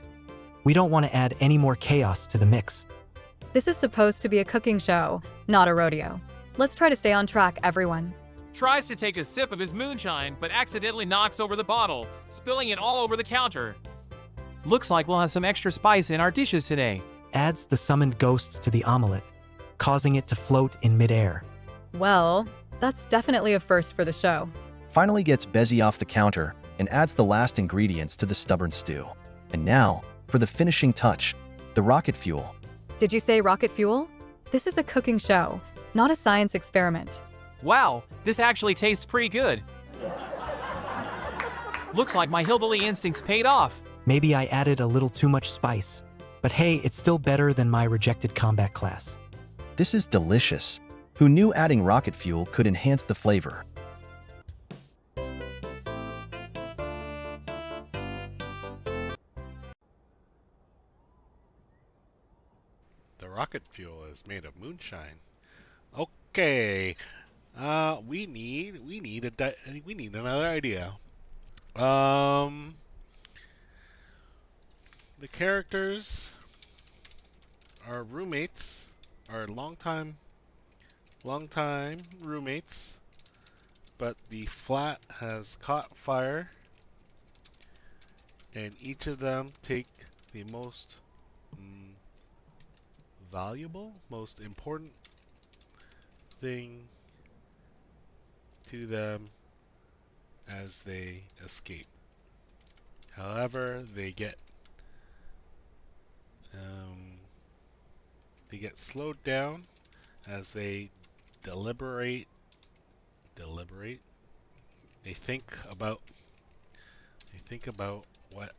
We don't want to add any more chaos to the mix. This is supposed to be a cooking show, not a rodeo. Let's try to stay on track, everyone. Tries to take a sip of his moonshine, but accidentally knocks over the bottle, spilling it all over the counter. Looks like we'll have some extra spice in our dishes today. Adds the summoned ghosts to the omelet, causing it to float in midair. Well, that's definitely a first for the show. Finally gets Bessie off the counter and adds the last ingredients to the stubborn stew. And now, for the finishing touch, the rocket fuel. Did you say rocket fuel? This is a cooking show, not a science experiment. Wow, this actually tastes pretty good. Looks like my hillbilly instincts paid off. Maybe I added a little too much spice, but hey, it's still better than my rejected combat class. This is delicious. Who knew adding rocket fuel could enhance the flavor? The rocket fuel is made of moonshine. Okay. We need another idea. The characters are roommates, are longtime roommates, but the flat has caught fire, and each of them take the most valuable, most important nothing to them as they escape. However, they get slowed down as they deliberate. They think about what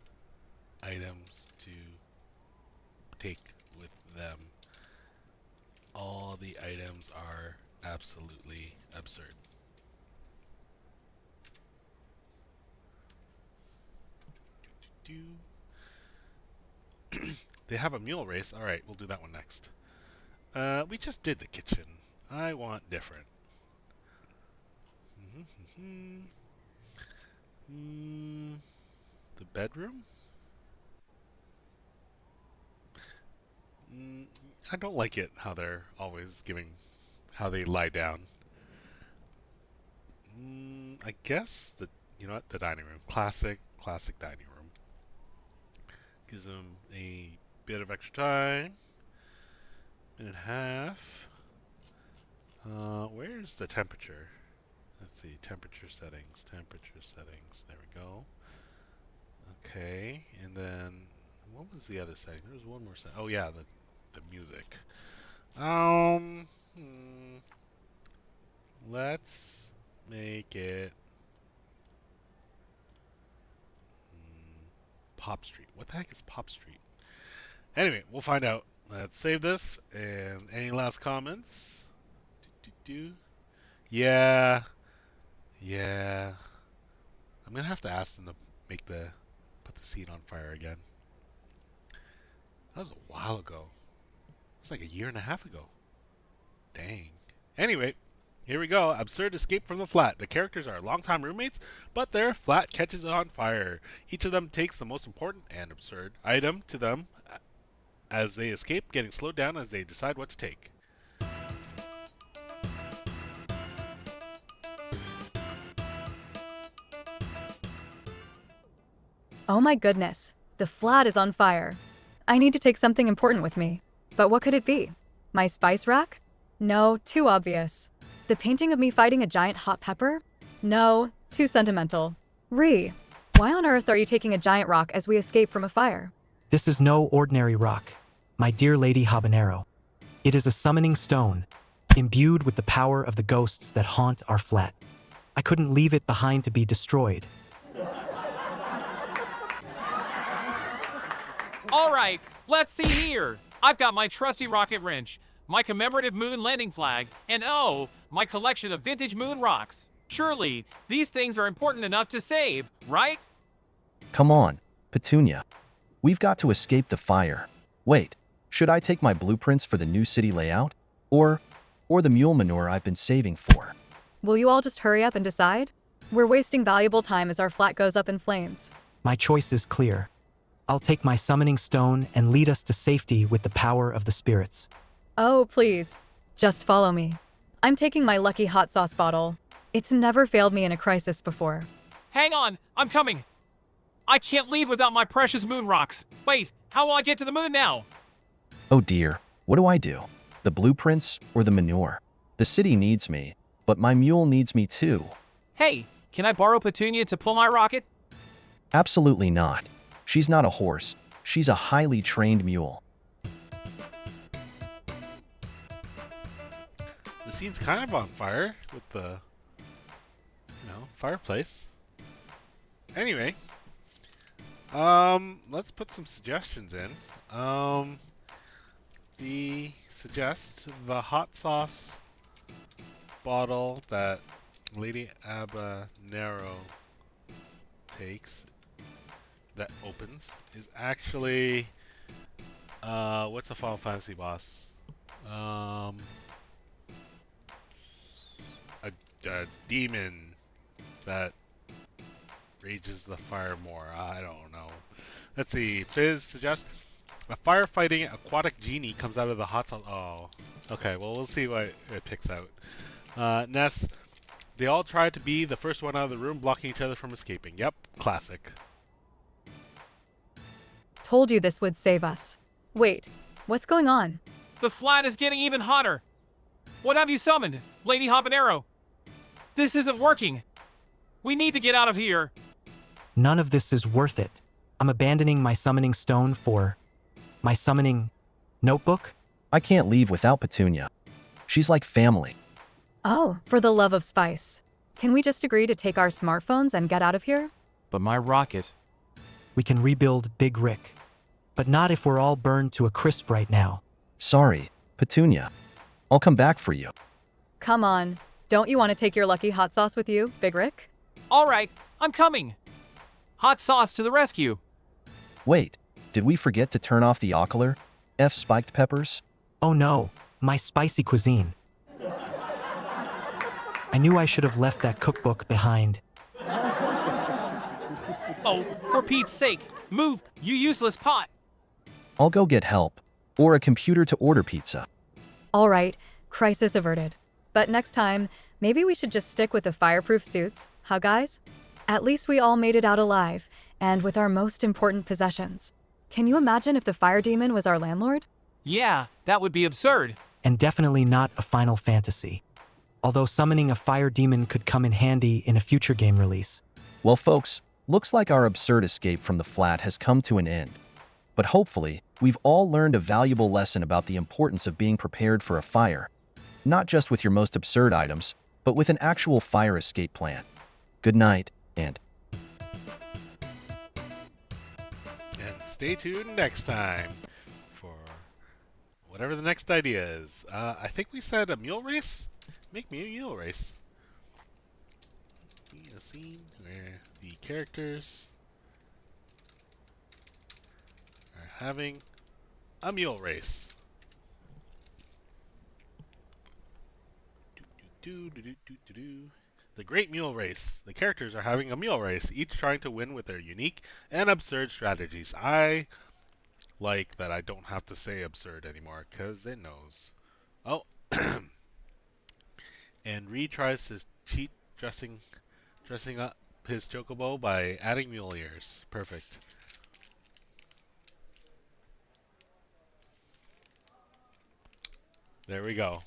items to take with them. All the items are absolutely absurd. They have a mule race. All right, we'll do that one next. We just did the kitchen. I want different. The bedroom? I don't like it how they're always giving how they lie down. I guess you know what, the dining room. Classic dining room. Gives them a bit of extra time. Minute and a half. Where's the temperature? Let's see, temperature settings. There we go. Okay, and then what was the other setting? There was one more setting. Oh yeah, the music. Let's make it Pop Street. What the heck is Pop Street? Anyway, we'll find out. Let's save this. And any last comments? Yeah. I'm gonna have to ask them to put the scene on fire again. That was a while ago. It was like a year and a half ago. Dang. Anyway, here we go. Absurd escape from the flat. The characters are longtime roommates, but their flat catches on fire. Each of them takes the most important and absurd item to them as they escape, getting slowed down as they decide what to take. Oh my goodness, the flat is on fire. I need to take something important with me. But what could it be? My spice rack? No, too obvious. The painting of me fighting a giant hot pepper? No, too sentimental. Ree, why on earth are you taking a giant rock as we escape from a fire? This is no ordinary rock, my dear Lady Habanero. It is a summoning stone, imbued with the power of the ghosts that haunt our flat. I couldn't leave it behind to be destroyed. All right, let's see here. I've got my trusty rocket wrench, my commemorative moon landing flag, and oh, my collection of vintage moon rocks. Surely, these things are important enough to save, right? Come on, Petunia. We've got to escape the fire. Wait, should I take my blueprints for the new city layout? Or the mule manure I've been saving for? Will you all just hurry up and decide? We're wasting valuable time as our flat goes up in flames. My choice is clear. I'll take my summoning stone and lead us to safety with the power of the spirits. Oh, please. Just follow me. I'm taking my lucky hot sauce bottle. It's never failed me in a crisis before. Hang on, I'm coming. I can't leave without my precious moon rocks. Wait, how will I get to the moon now? Oh dear, what do I do? The blueprints or the manure? The city needs me, but my mule needs me too. Hey, can I borrow Petunia to pull my rocket? Absolutely not. She's not a horse. She's a highly trained mule. The scene's kind of on fire with the, fireplace. Anyway, let's put some suggestions in. We suggest the hot sauce bottle that Lady Habanero takes that opens is actually what's a Final Fantasy boss? A demon that rages the fire more. I don't know. Let's see. Fizz suggests a firefighting aquatic genie comes out of the hot sauce. Oh, okay. Well, we'll see what it picks out. Ness, they all try to be the first one out of the room, blocking each other from escaping. Yep, classic. Told you this would save us. Wait, what's going on? The flat is getting even hotter. What have you summoned, Lady Habanero? This isn't working. We need to get out of here. None of this is worth it. I'm abandoning my summoning stone for my summoning notebook? I can't leave without Petunia. She's like family. Oh, for the love of spice. Can we just agree to take our smartphones and get out of here? But my rocket. We can rebuild Big Rick. But not if we're all burned to a crisp right now. Sorry, Petunia. I'll come back for you. Come on. Don't you want to take your lucky hot sauce with you, Big Rick? All right, I'm coming. Hot sauce to the rescue. Wait, did we forget to turn off the ocular? Spiked peppers? Oh no, my spicy cuisine. I knew I should have left that cookbook behind. Oh, for Pete's sake, move, you useless pot. I'll go get help. Or a computer to order pizza. All right, crisis averted. But next time, maybe we should just stick with the fireproof suits, huh guys? At least we all made it out alive, and with our most important possessions. Can you imagine if the fire demon was our landlord? Yeah, that would be absurd. And definitely not a Final Fantasy. Although summoning a fire demon could come in handy in a future game release. Well, folks, looks like our absurd escape from the flat has come to an end. But hopefully, we've all learned a valuable lesson about the importance of being prepared for a fire. Not just with your most absurd items, but with an actual fire escape plan. Good night, and stay tuned next time for whatever the next idea is. I think we said a mule race? Make me a mule race. A scene where the characters are having a mule race. The Great Mule Race. The characters are having a mule race, each trying to win with their unique and absurd strategies. I like that I don't have to say absurd anymore, because it knows. Oh, and Ree tries to cheat dressing up his chocobo by adding mule ears. Perfect. There we go.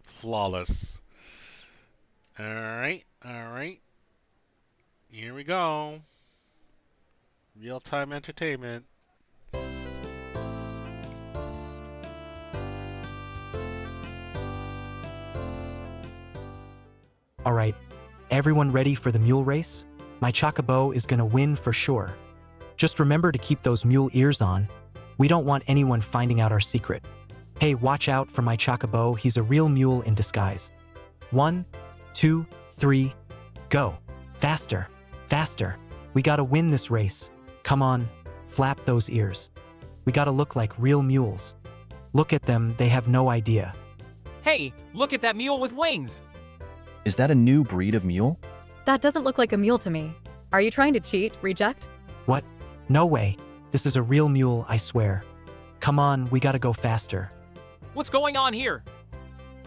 Flawless. Alright. Here we go. Real-time entertainment. Alright, everyone ready for the mule race? My chocobo is gonna win for sure. Just remember to keep those mule ears on. We don't want anyone finding out our secret. Hey, watch out for my chocobo, he's a real mule in disguise. 1, 2, 3, go. Faster, faster. We gotta win this race. Come on, flap those ears. We gotta look like real mules. Look at them, they have no idea. Hey, look at that mule with wings. Is that a new breed of mule? That doesn't look like a mule to me. Are you trying to cheat, Reject? What? No way. This is a real mule, I swear. Come on, we gotta go faster. What's going on here?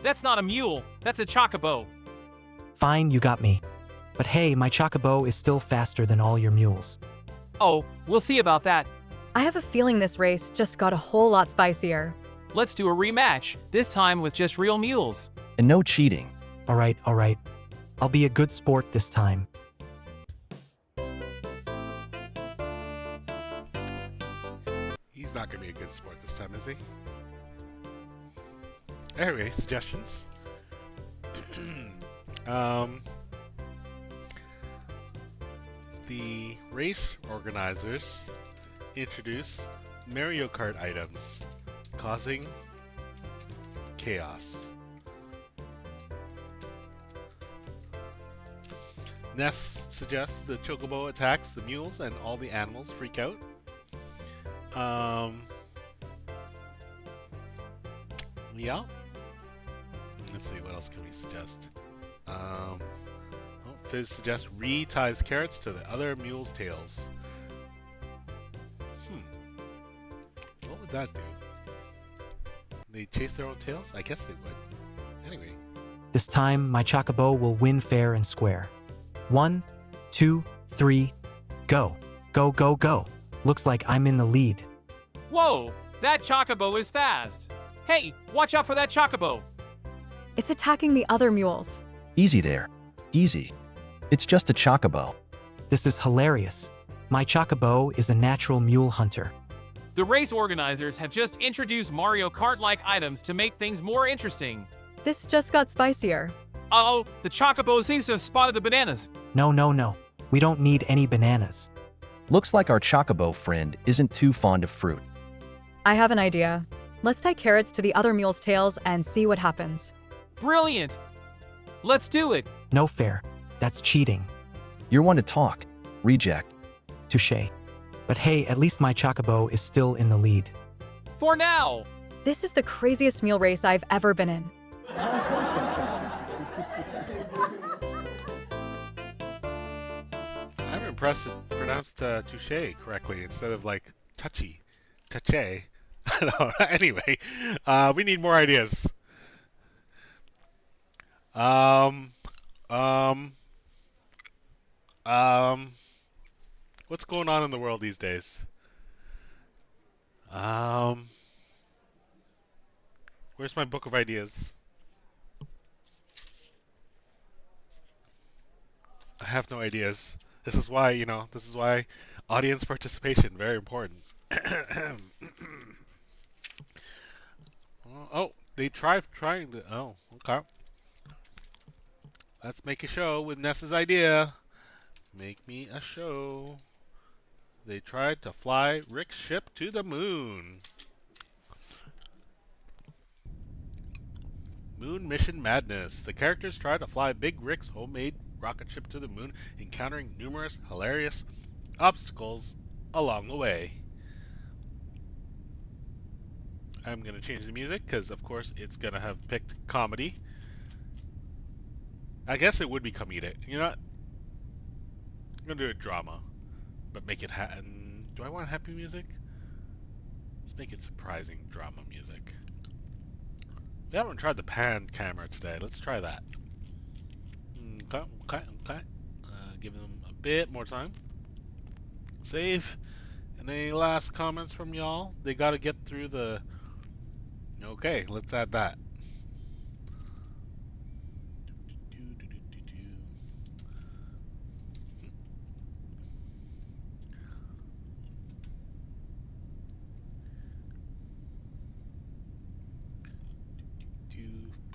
That's not a mule, that's a chocobo. Fine, you got me. But hey, my chocobo is still faster than all your mules. Oh, we'll see about that. I have a feeling this race just got a whole lot spicier. Let's do a rematch, this time with just real mules. And no cheating. Alright. I'll be a good sport this time. He's not going to be a good sport this time, is he? Anyway, suggestions. The race organizers introduce Mario Kart items, causing chaos. Ness suggests the chocobo attacks the mules and all the animals freak out. Yeah. Let's see, what else can we suggest? Fizz suggests Ree ties carrots to the other mules' tails. What would that do? They chase their own tails? I guess they would. Anyway. This time, my chocobo will win fair and square. 1, 2, 3, go. Go. Looks like I'm in the lead. Whoa, that chocobo is fast. Hey, watch out for that chocobo. It's attacking the other mules. Easy there. Easy. It's just a chocobo. This is hilarious. My chocobo is a natural mule hunter. The race organizers have just introduced Mario Kart-like items to make things more interesting. This just got spicier. Uh-oh, the chocobo seems to have spotted the bananas. No, no, no. We don't need any bananas. Looks like our chocobo friend isn't too fond of fruit. I have an idea. Let's tie carrots to the other mules' tails and see what happens. Brilliant! Let's do it! No fair. That's cheating. You're one to talk. Reject. Touché. But hey, at least my chocobo is still in the lead. For now! This is the craziest mule race I've ever been in. I'm impressed it pronounced touche correctly instead of like touchy. Touche. I don't know. Anyway, we need more ideas. What's going on in the world these days? Where's my book of ideas? I have no ideas. This is why, this is why audience participation, very important. Oh, they trying to, oh, okay. Let's make a show with Ness's idea. Make me a show. They tried to fly Rick's ship to the moon. Moon Mission Madness. The characters try to fly Big Rick's homemade rocket ship to the moon, encountering numerous hilarious obstacles along the way. I'm going to change the music because, of course, it's going to have picked comedy. I guess it would be comedic. You know what? I'm going to do a drama, but make it do I want happy music? Let's make it surprising drama music. We haven't tried the pan camera today. Let's try that. Okay. Give them a bit more time. Save. And any last comments from y'all? They got to get through the... Okay, let's add that.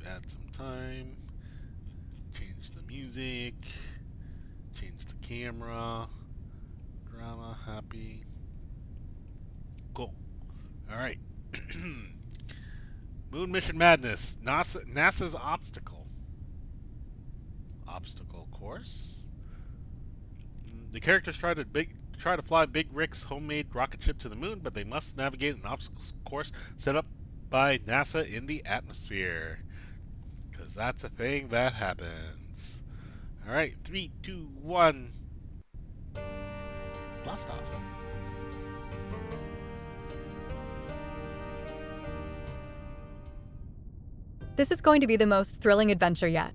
Add some time. Change the music. Change the camera. Drama, happy. Cool. Alright. Moon Mission Madness. NASA's obstacle. Obstacle course. The characters try to fly Big Rick's homemade rocket ship to the moon, but they must navigate an obstacle course set up by NASA in the atmosphere. Because that's a thing that happens. Alright, 3, 2, 1. Blast off. This is going to be the most thrilling adventure yet.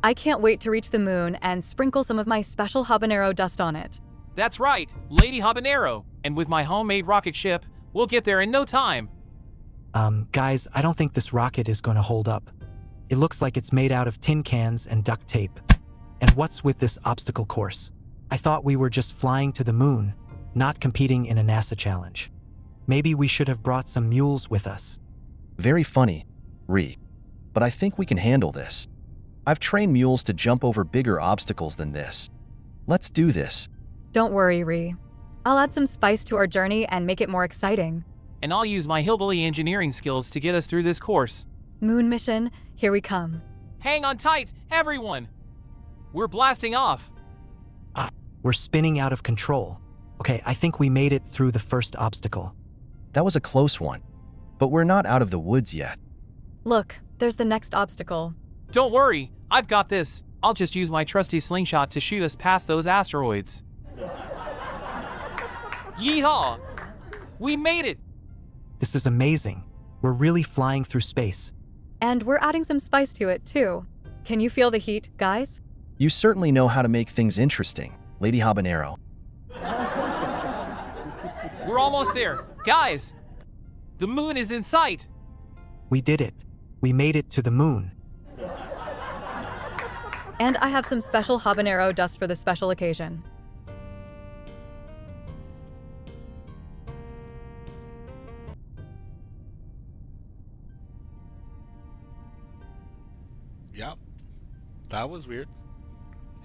I can't wait to reach the moon and sprinkle some of my special habanero dust on it. That's right, Lady Habanero. And with my homemade rocket ship, we'll get there in no time. Guys, I don't think this rocket is going to hold up. It looks like it's made out of tin cans and duct tape. And what's with this obstacle course? I thought we were just flying to the moon, not competing in a NASA challenge. Maybe we should have brought some mules with us. Very funny, but I think we can handle this. I've trained mules to jump over bigger obstacles than this. Let's do this. Don't worry, Ree. I'll add some spice to our journey and make it more exciting. And I'll use my hillbilly engineering skills to get us through this course. Moon mission, here we come. Hang on tight, everyone! We're blasting off. We're spinning out of control. Okay, I think we made it through the first obstacle. That was a close one, but we're not out of the woods yet. Look, there's the next obstacle. Don't worry, I've got this. I'll just use my trusty slingshot to shoot us past those asteroids. Yeehaw! We made it! This is amazing. We're really flying through space. And we're adding some spice to it, too. Can you feel the heat, guys? You certainly know how to make things interesting, Lady Habanero. We're almost there. Guys, the moon is in sight. We did it. We made it to the moon. And I have some special habanero dust for this special occasion. Yep. That was weird.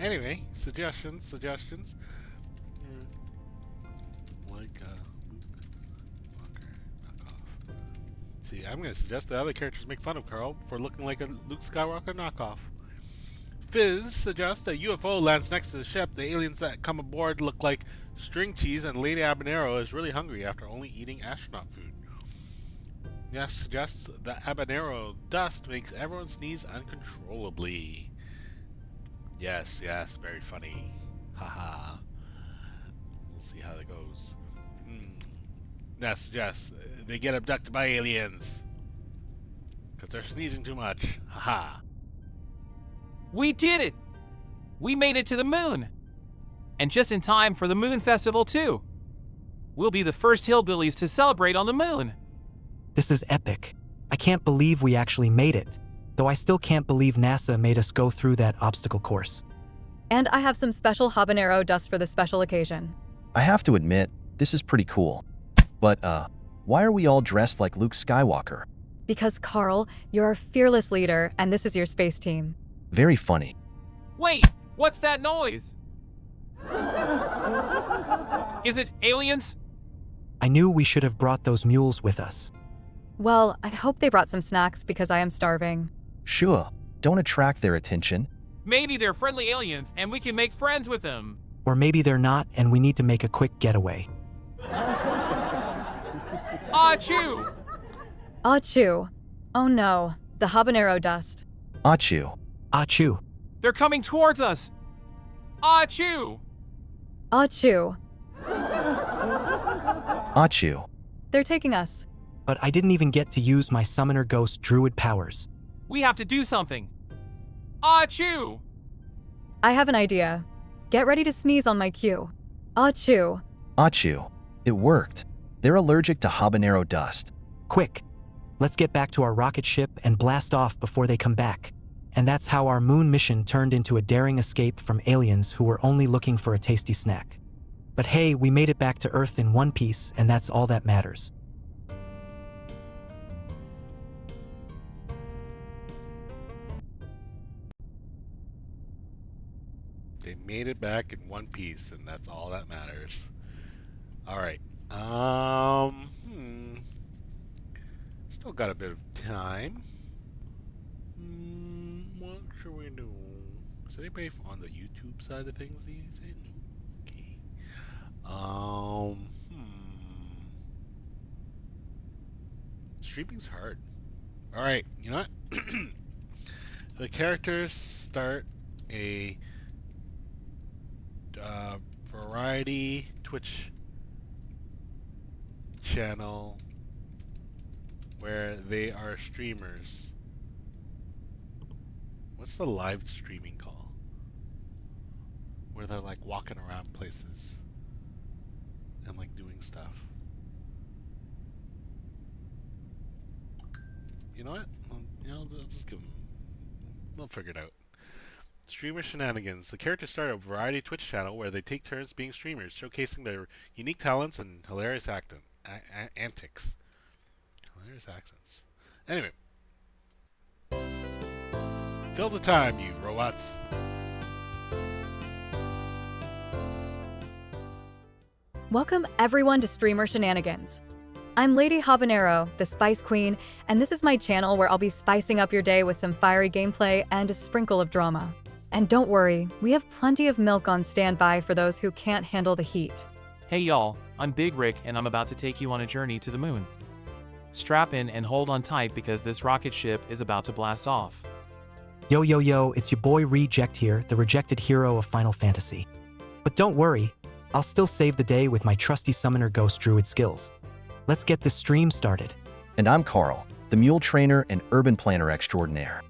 Anyway, suggestions. Like Luke Walker knockoff. See, I'm gonna suggest the other characters make fun of Carl for looking like a Luke Skywalker knockoff. Fizz suggests a UFO lands next to the ship. The aliens that come aboard look like string cheese, and Lady Habanero is really hungry after only eating astronaut food. Yes suggests that habanero dust makes everyone sneeze uncontrollably. Yes, very funny. Haha. We'll see how that goes. Yes, they get abducted by aliens. Because they're sneezing too much. Haha. We did it! We made it to the moon! And just in time for the Moon Festival, too. We'll be the first hillbillies to celebrate on the moon. This is epic. I can't believe we actually made it, though I still can't believe NASA made us go through that obstacle course. And I have some special habanero dust for this special occasion. I have to admit, this is pretty cool. But, why are we all dressed like Luke Skywalker? Because Carl, you're our fearless leader, and this is your space team. Very funny. Wait, what's that noise? Is it aliens? I knew we should have brought those mules with us. Well, I hope they brought some snacks because I am starving. Sure, don't attract their attention. Maybe they're friendly aliens and we can make friends with them. Or maybe they're not and we need to make a quick getaway. Achoo! Achoo. Oh no, the habanero dust. Achoo. Achoo. They're coming towards us! Achoo! Achoo. Achoo. They're taking us. But I didn't even get to use my summoner ghost druid powers. We have to do something. Achoo! I have an idea. Get ready to sneeze on my cue. Achoo. Achoo. It worked. They're allergic to habanero dust. Quick, let's get back to our rocket ship and blast off before they come back. And that's how our moon mission turned into a daring escape from aliens who were only looking for a tasty snack. But hey, we made it back to Earth in one piece, and that's all that matters. They made it back in one piece, and that's all that matters. Alright. Still got a bit of time. What should we do? Is anybody on the YouTube side of things these days? Okay. Streaming's hard. Alright, you know what? The characters start a variety Twitch channel where they are streamers. What's the live streaming call? Where they're like walking around places and like doing stuff. You know what? I'll just give them. They'll figure it out. Streamer Shenanigans. The characters start a variety Twitch channel where they take turns being streamers, showcasing their unique talents and hilarious antics. Hilarious accents. Anyway. Fill the time, you robots. Welcome everyone to Streamer Shenanigans. I'm Lady Habanero, the Spice Queen, and this is my channel where I'll be spicing up your day with some fiery gameplay and a sprinkle of drama. And don't worry, we have plenty of milk on standby for those who can't handle the heat. Hey y'all, I'm Big Rick and I'm about to take you on a journey to the moon. Strap in and hold on tight because this rocket ship is about to blast off. Yo, yo, yo, it's your boy Reject here, the rejected hero of Final Fantasy. But don't worry, I'll still save the day with my trusty summoner ghost druid skills. Let's get this stream started. And I'm Carl, the mule trainer and urban planner extraordinaire.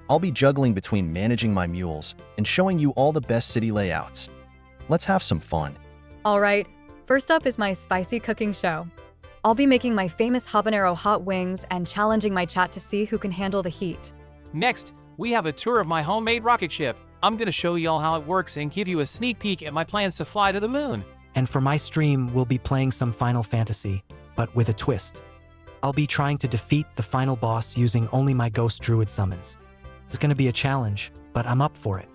I'll be juggling between managing my mules and showing you all the best city layouts. Let's have some fun. Alright, first up is my spicy cooking show. I'll be making my famous habanero hot wings and challenging my chat to see who can handle the heat. Next, we have a tour of my homemade rocket ship. I'm gonna show y'all how it works and give you a sneak peek at my plans to fly to the moon. And for my stream, we'll be playing some Final Fantasy, but with a twist. I'll be trying to defeat the final boss using only my Ghost Druid summons. It's gonna be a challenge, but I'm up for it.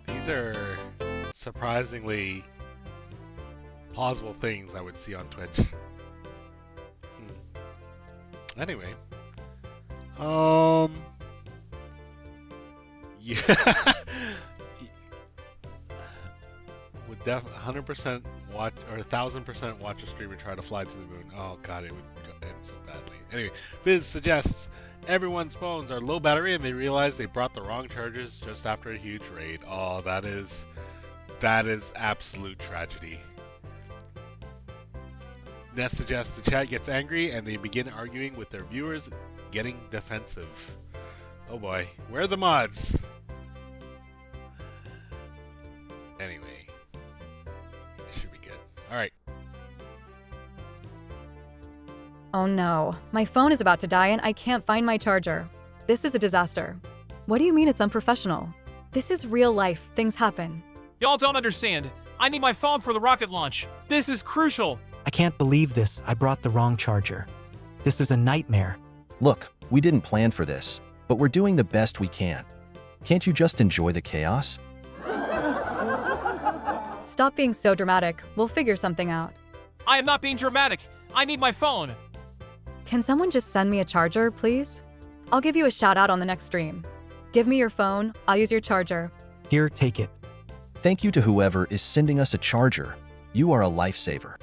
These are surprisingly plausible things I would see on Twitch. Anyway. Yeah. Would 100% watch, or 1000% watch a streamer try to fly to the moon. Oh god, it would end so badly. Anyway, Biz suggests everyone's phones are low battery and they realize they brought the wrong chargers just after a huge raid. Oh, that is absolute tragedy. Ness suggests the chat gets angry and they begin arguing with their viewers, getting defensive. Oh boy, where are the mods? Anyway, it should be good. Alright. Oh no, my phone is about to die and I can't find my charger. This is a disaster. What do you mean it's unprofessional? This is real life, things happen. Y'all don't understand. I need my phone for the rocket launch. This is crucial. I can't believe this, I brought the wrong charger. This is a nightmare. Look, we didn't plan for this, but we're doing the best we can. Can't you just enjoy the chaos? Stop being so dramatic, we'll figure something out. I am not being dramatic. I need my phone. Can someone just send me a charger, please? I'll give you a shout out on the next stream. Give me your phone, I'll use your charger. Here, take it. Thank you to whoever is sending us a charger. You are a lifesaver.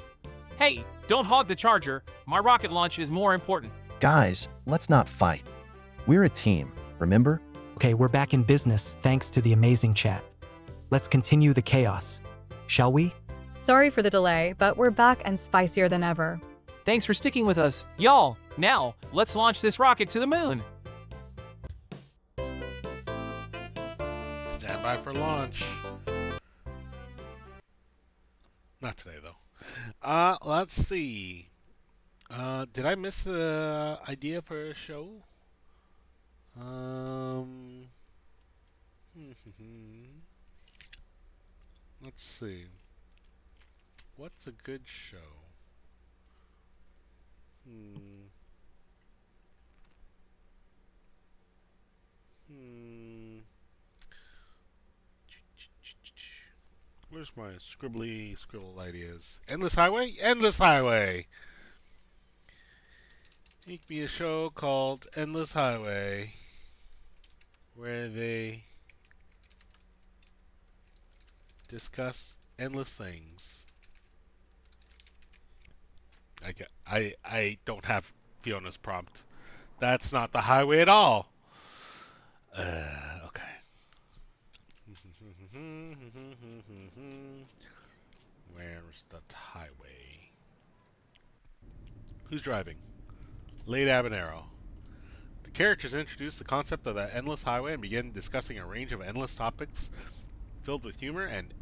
Hey, don't hog the charger. My rocket launch is more important. Guys, let's not fight. We're a team, remember? Okay, we're back in business thanks to the amazing chat. Let's continue the chaos. Shall we? Sorry for the delay, but we're back and spicier than ever. Thanks for sticking with us. Y'all, now, let's launch this rocket to the moon. Stand by for launch. Not today, though. Let's see. Did I miss the idea for a show? Let's see. What's a good show? Where's my scribble ideas? Endless Highway? Endless Highway! Make me a show called Endless Highway, where they discuss endless things. I don't have Fiona's prompt. That's not the highway at all. Okay. Where's the highway? Who's driving? Late Habanero. The characters introduce the concept of the endless highway and begin discussing a range of endless topics filled with humor and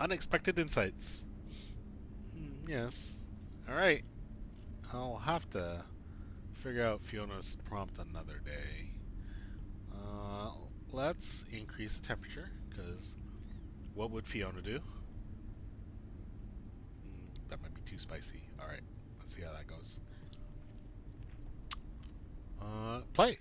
unexpected insights. Yes. Alright. I'll have to figure out Fiona's prompt another day. Let's increase the temperature, because what would Fiona do? That might be too spicy. Alright, let's see how that goes. Play!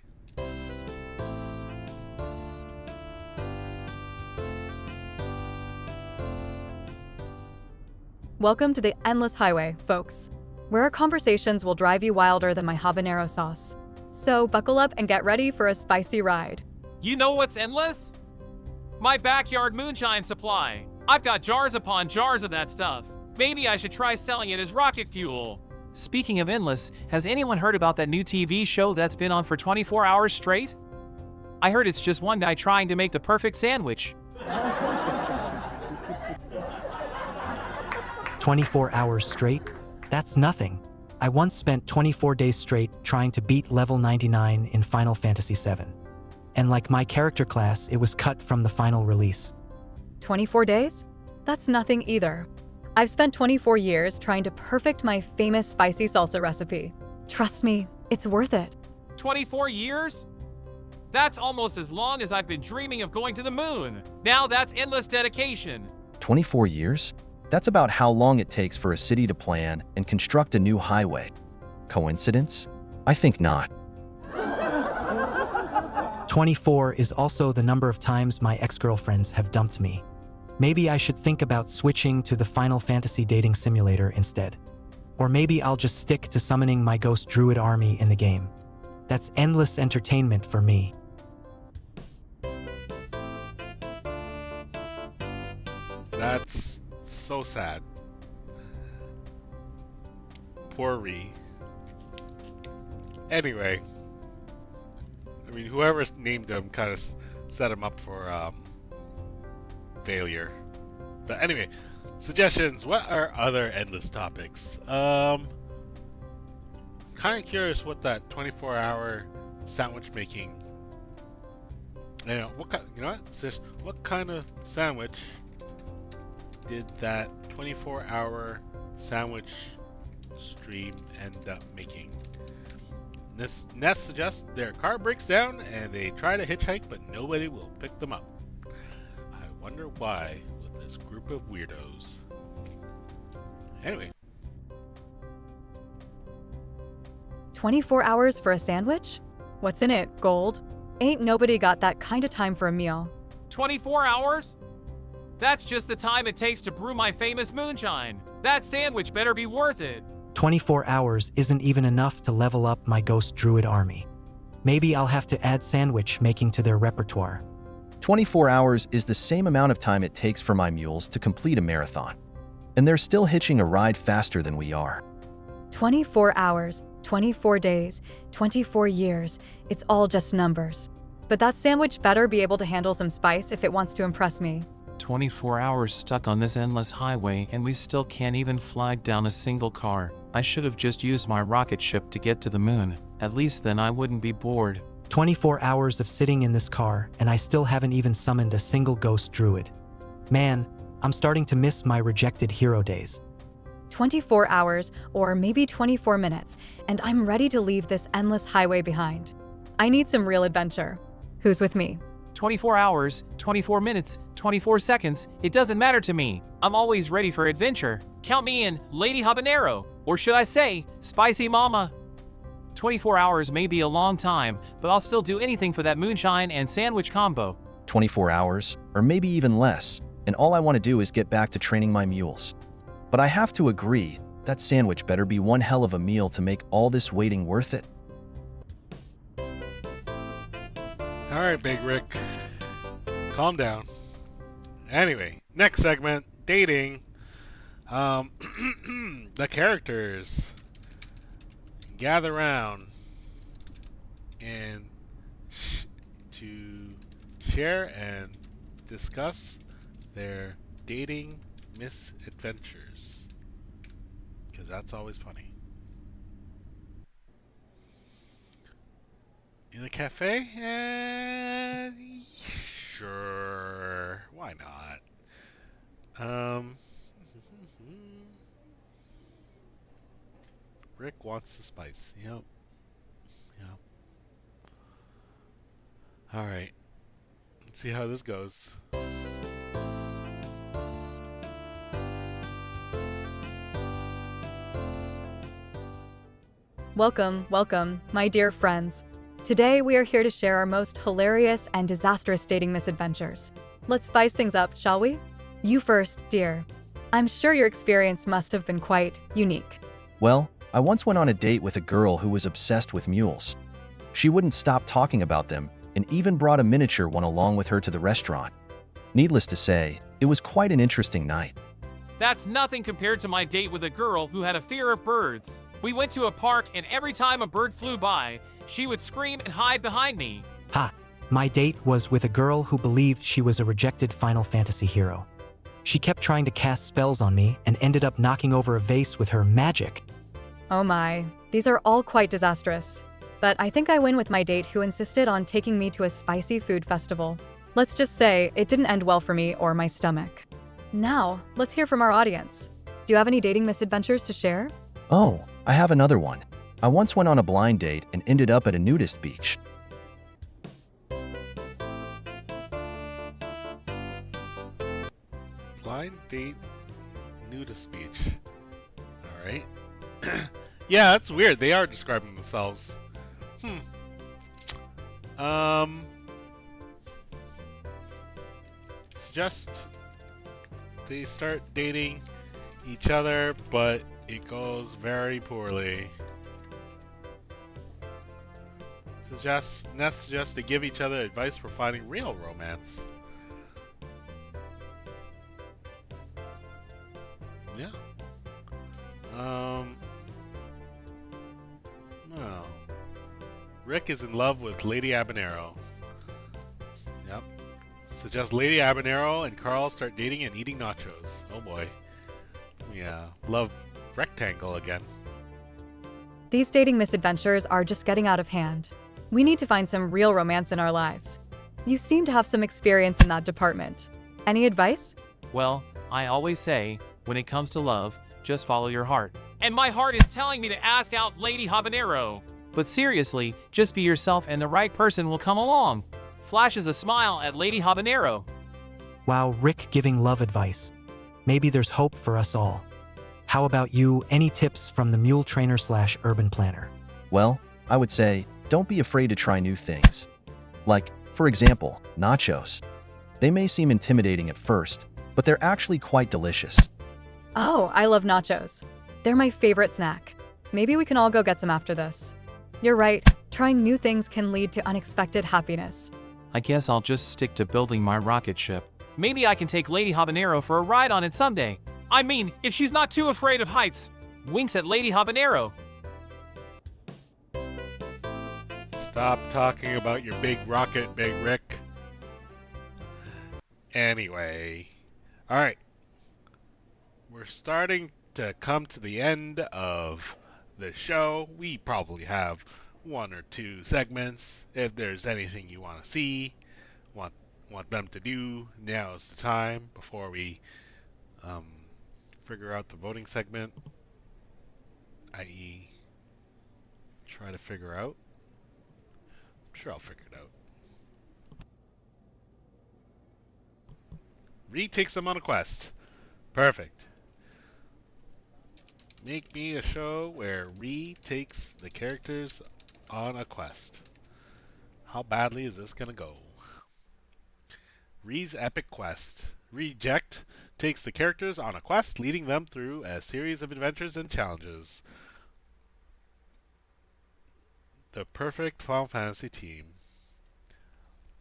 Welcome to the Endless Highway, folks, where our conversations will drive you wilder than my habanero sauce. So buckle up and get ready for a spicy ride. You know what's endless? My backyard moonshine supply. I've got jars upon jars of that stuff. Maybe I should try selling it as rocket fuel. Speaking of endless, has anyone heard about that new TV show that's been on for 24 hours straight? I heard it's just one guy trying to make the perfect sandwich. 24 hours straight? That's nothing. I once spent 24 days straight trying to beat level 99 in Final Fantasy VII. And like my character class, it was cut from the final release. 24 days? That's nothing either. I've spent 24 years trying to perfect my famous spicy salsa recipe. Trust me, it's worth it. 24 years? That's almost as long as I've been dreaming of going to the moon. Now that's endless dedication. 24 years? That's about how long it takes for a city to plan and construct a new highway. Coincidence? I think not. 24 is also the number of times my ex-girlfriends have dumped me. Maybe I should think about switching to the Final Fantasy dating simulator instead. Or maybe I'll just stick to summoning my ghost druid army in the game. That's endless entertainment for me. That's so sad. Poor Ree. Anyway, I mean, whoever named him kind of set him up for failure. But anyway, suggestions. What are other endless topics? Kind of curious what that 24-hour sandwich making. You know what? You know what? Just what kind of sandwich did that 24-hour sandwich stream end up making? Ness suggests their car breaks down and they try to hitchhike, but nobody will pick them up. I wonder why with this group of weirdos. Anyway. 24 hours for a sandwich? What's in it, gold? Ain't nobody got that kind of time for a meal. 24 hours? That's just the time it takes to brew my famous moonshine. That sandwich better be worth it. 24 hours isn't even enough to level up my ghost druid army. Maybe I'll have to add sandwich making to their repertoire. 24 hours is the same amount of time it takes for my mules to complete a marathon. And they're still hitching a ride faster than we are. 24 hours, 24 days, 24 years. It's all just numbers. But that sandwich better be able to handle some spice if it wants to impress me. 24 hours stuck on this endless highway and we still can't even flag down a single car. I should have just used my rocket ship to get to the moon. At least then I wouldn't be bored. 24 hours of sitting in this car and I still haven't even summoned a single ghost druid. Man, I'm starting to miss my rejected hero days. 24 hours, or maybe 24 minutes, and I'm ready to leave this endless highway behind. I need some real adventure. Who's with me? 24 hours, 24 minutes, 24 seconds, it doesn't matter to me. I'm always ready for adventure. Count me in, Lady Habanero, or should I say, Spicy Mama. 24 hours may be a long time, but I'll still do anything for that moonshine and sandwich combo. 24 hours, or maybe even less, and all I want to do is get back to training my mules. But I have to agree, that sandwich better be one hell of a meal to make all this waiting worth it. Alright, Big Rick. Calm down. Anyway, next segment, dating. The characters gather round and to share and discuss their dating misadventures. Because that's always funny. In a cafe? Sure. Why not? Rick wants the spice. Yep. Alright. Let's see how this goes. Welcome, welcome, my dear friends. Today we are here to share our most hilarious and disastrous dating misadventures. Let's spice things up, shall we? You first, dear. I'm sure your experience must have been quite unique. Well, I once went on a date with a girl who was obsessed with mules. She wouldn't stop talking about them and even brought a miniature one along with her to the restaurant. Needless to say, it was quite an interesting night. That's nothing compared to my date with a girl who had a fear of birds. We went to a park and every time a bird flew by, she would scream and hide behind me. Ha! My date was with a girl who believed she was a rejected Final Fantasy hero. She kept trying to cast spells on me and ended up knocking over a vase with her magic. Oh my, these are all quite disastrous. But I think I win with my date who insisted on taking me to a spicy food festival. Let's just say it didn't end well for me or my stomach. Now, let's hear from our audience. Do you have any dating misadventures to share? Oh, I have another one. I once went on a blind date and ended up at a nudist beach. date nudist speech. Alright. Yeah, that's weird. They are describing themselves. Suggest they start dating each other, but it goes very poorly. Nest suggests they give each other advice for finding real romance. Yeah. Well, Rick is in love with Lady Habanero. Yep. Suggest Lady Habanero and Carl start dating and eating nachos. Oh boy. Yeah. Love rectangle again. These dating misadventures are just getting out of hand. We need to find some real romance in our lives. You seem to have some experience in that department. Any advice? Well, I always say, when it comes to love, just follow your heart. And my heart is telling me to ask out Lady Habanero. But seriously, just be yourself and the right person will come along. Flashes a smile at Lady Habanero. Wow, Rick giving love advice. Maybe there's hope for us all. How about you? Any tips from the mule trainer / urban planner? Well, I would say, don't be afraid to try new things. Like, for example, nachos. They may seem intimidating at first, but they're actually quite delicious. Oh, I love nachos. They're my favorite snack. Maybe we can all go get some after this. You're right, trying new things can lead to unexpected happiness. I guess I'll just stick to building my rocket ship. Maybe I can take Lady Habanero for a ride on it someday. I mean, if she's not too afraid of heights. Winks at Lady Habanero. Stop talking about your big rocket, Big Rick. Anyway. Alright. We're starting to come to the end of the show. We probably have 1 or 2 segments. If there's anything you want to see, want them to do, now is the time before we figure out the voting segment, i.e. try to figure out. I'm sure I'll figure it out. Reed takes them on a quest. Perfect. Make me a show where Reed takes the characters on a quest. How badly is this gonna go? Reed's epic quest. Reject takes the characters on a quest, leading them through a series of adventures and challenges. The perfect Final Fantasy team.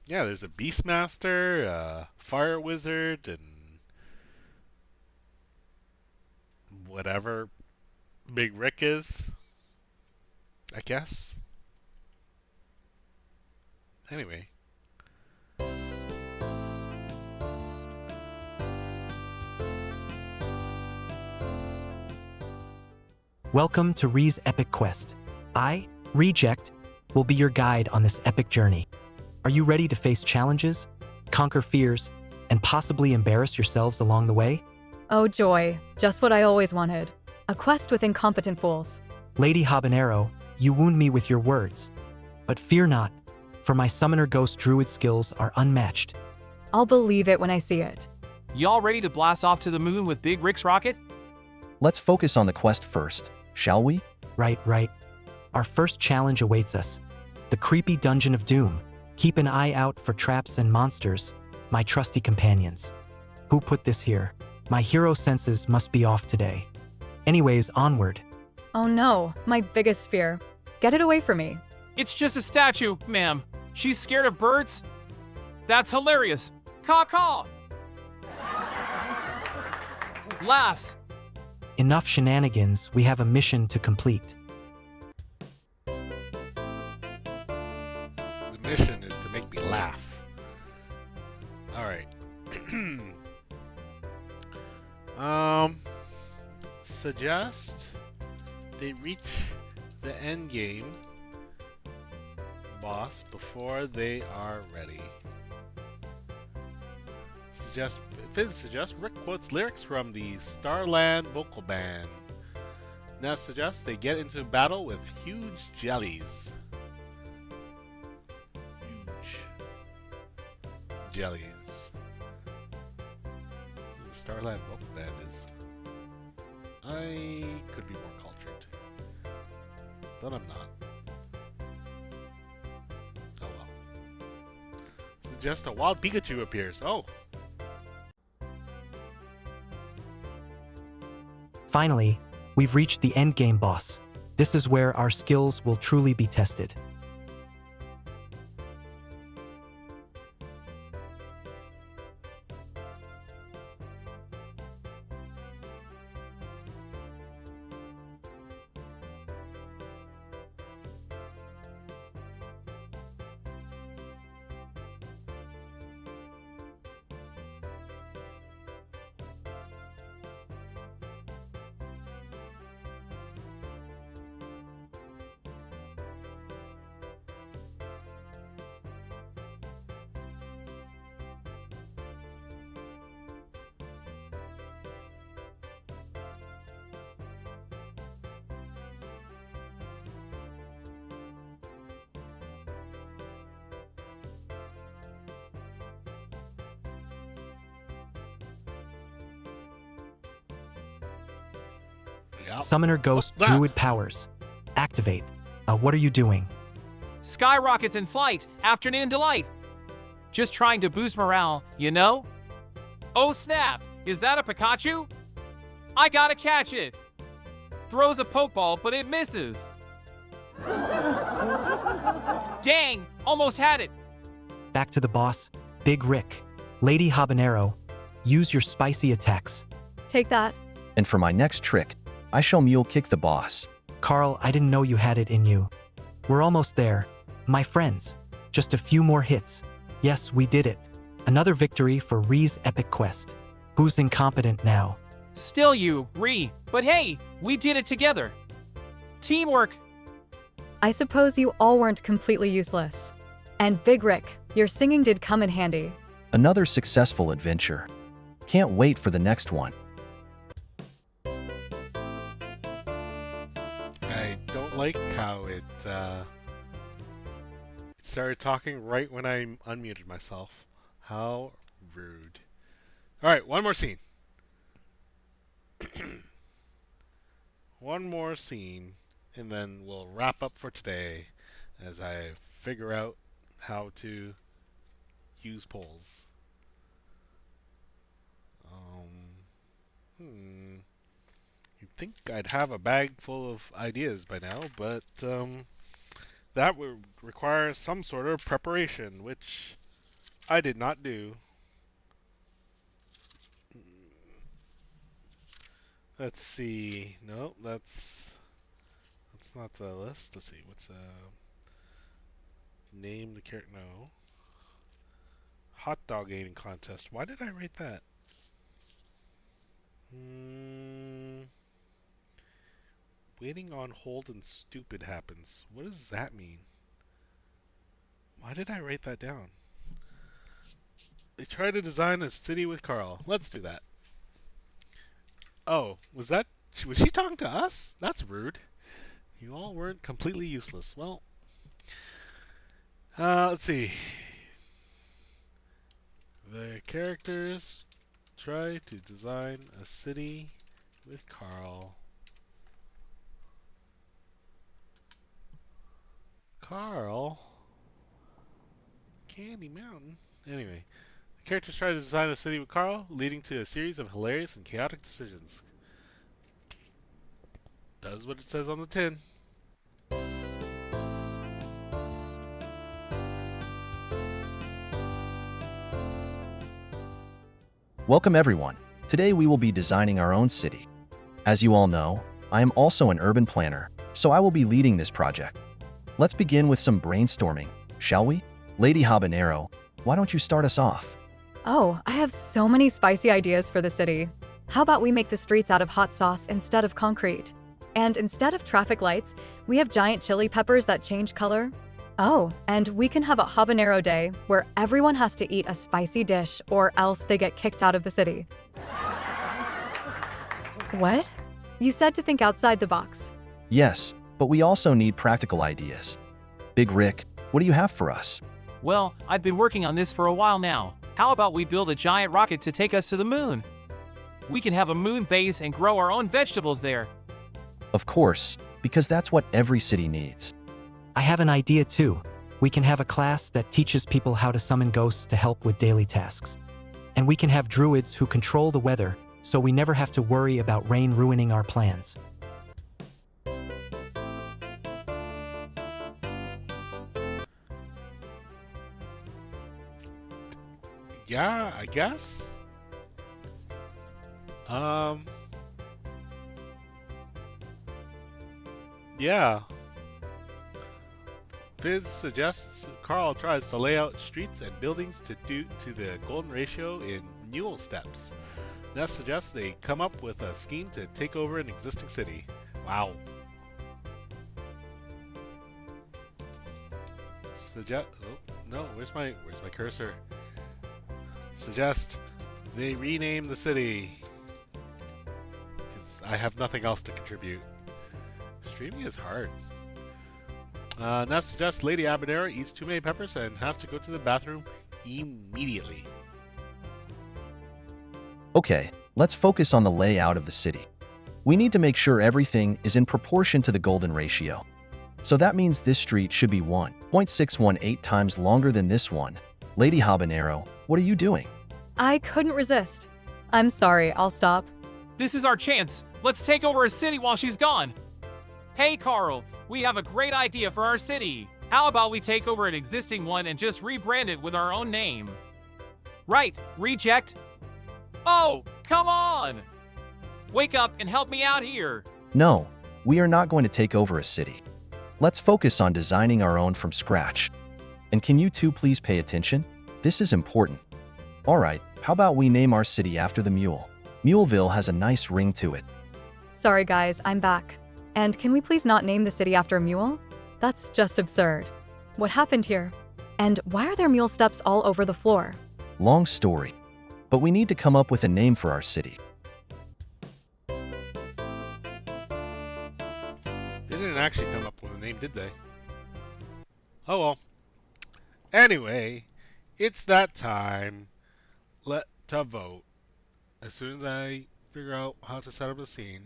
Yeah, there's a Beastmaster, a Fire Wizard, and whatever Big Rick is, I guess. Anyway. Welcome to Ree's Epic Quest. I, Reject, will be your guide on this epic journey. Are you ready to face challenges, conquer fears, and possibly embarrass yourselves along the way? Oh joy, just what I always wanted. A quest with incompetent fools. Lady Habanero, you wound me with your words. But fear not, for my summoner ghost druid skills are unmatched. I'll believe it when I see it. Y'all ready to blast off to the moon with Big Rick's rocket? Let's focus on the quest first, shall we? Right. Our first challenge awaits us. The creepy Dungeon of Doom. Keep an eye out for traps and monsters, my trusty companions. Who put this here? My hero senses must be off today. Anyways, onward. Oh no, my biggest fear. Get it away from me. It's just a statue, ma'am. She's scared of birds? That's hilarious. Caw-caw! Lass. Enough shenanigans, we have a mission to complete. The mission is to make me laugh. Alright. Suggest they reach the end game boss before they are ready. Suggest Rick quotes lyrics from the Starland vocal band. Now suggest they get into battle with huge jellies. Huge jellies. Starland. Oh, that is. I could be more cultured, but I'm not. Oh well. Suggest a wild Pikachu appears. Oh. Finally, we've reached the endgame boss. This is where our skills will truly be tested. Yep. Summoner Ghost What's that? Druid powers. Activate. What are you doing? Skyrockets in flight, afternoon delight. Just trying to boost morale, you know? Oh snap, is that a Pikachu? I gotta catch it. Throws a Pokeball, but it misses. Dang, almost had it. Back to the boss, Big Rick. Lady Habanero, use your spicy attacks. Take that. And for my next trick, I shall mule kick the boss. Carl, I didn't know you had it in you. We're almost there. My friends, just a few more hits. Yes, we did it. Another victory for Ree's epic quest. Who's incompetent now? Still you, Ree. But hey, we did it together. Teamwork. I suppose you all weren't completely useless. And Big Rick, your singing did come in handy. Another successful adventure. Can't wait for the next one. I don't like how it started talking right when I unmuted myself. How rude. Alright, one more scene. One more scene, and then we'll wrap up for today as I figure out how to use polls. You'd think I'd have a bag full of ideas by now, but that would require some sort of preparation, which I did not do. Let's see. No, that's not the list. Let's see. What's name the character? No. Hot dog eating contest. Why did I write that? Waiting on hold and stupid happens. What does that mean? Why did I write that down? They try to design a city with Carl. Let's do that. Oh, was she talking to us? That's rude. You all weren't completely useless. Well, let's see. The characters try to design a city with Carl. Carl? Candy Mountain? Anyway. The characters try to design a city with Carl, leading to a series of hilarious and chaotic decisions. Does what it says on the tin. Welcome everyone. Today we will be designing our own city. As you all know, I am also an urban planner, so I will be leading this project. Let's begin with some brainstorming, shall we? Lady Habanero, why don't you start us off? Oh, I have so many spicy ideas for the city. How about we make the streets out of hot sauce instead of concrete? And instead of traffic lights, we have giant chili peppers that change color. Oh, and we can have a habanero day where everyone has to eat a spicy dish or else they get kicked out of the city. What? You said to think outside the box. Yes, but we also need practical ideas. Big Rick, what do you have for us? Well, I've been working on this for a while now. How about we build a giant rocket to take us to the moon? We can have a moon base and grow our own vegetables there. Of course, because that's what every city needs. I have an idea too. We can have a class that teaches people how to summon ghosts to help with daily tasks. And we can have druids who control the weather, so we never have to worry about rain ruining our plans. Yeah, I guess. Yeah. Fizz suggests Carl tries to lay out streets and buildings to the golden ratio in mule steps. Ness suggests they come up with a scheme to take over an existing city. Wow. Oh, no, where's my cursor? Suggest they rename the city. Because I have nothing else to contribute. Streaming is hard. Ness suggests Lady Habanero eats too many peppers and has to go to the bathroom immediately. Okay, let's focus on the layout of the city. We need to make sure everything is in proportion to the golden ratio. So that means this street should be 1.618 times longer than this one. Lady Habanero, what are you doing? I couldn't resist. I'm sorry, I'll stop. This is our chance. Let's take over a city while she's gone. Hey, Carl, we have a great idea for our city. How about we take over an existing one and just rebrand it with our own name? Right, reject. Oh, come on! Wake up and help me out here. No, we are not going to take over a city. Let's focus on designing our own from scratch. And can you two please pay attention? This is important. Alright, how about we name our city after the mule? Muleville has a nice ring to it. Sorry guys, I'm back. And can we please not name the city after a mule? That's just absurd. What happened here? And why are there mule steps all over the floor? Long story. But we need to come up with a name for our city. They didn't actually come up with a name, did they? Oh well. Anyway, it's that time. Let to vote. As soon as I figure out how to set up the scene.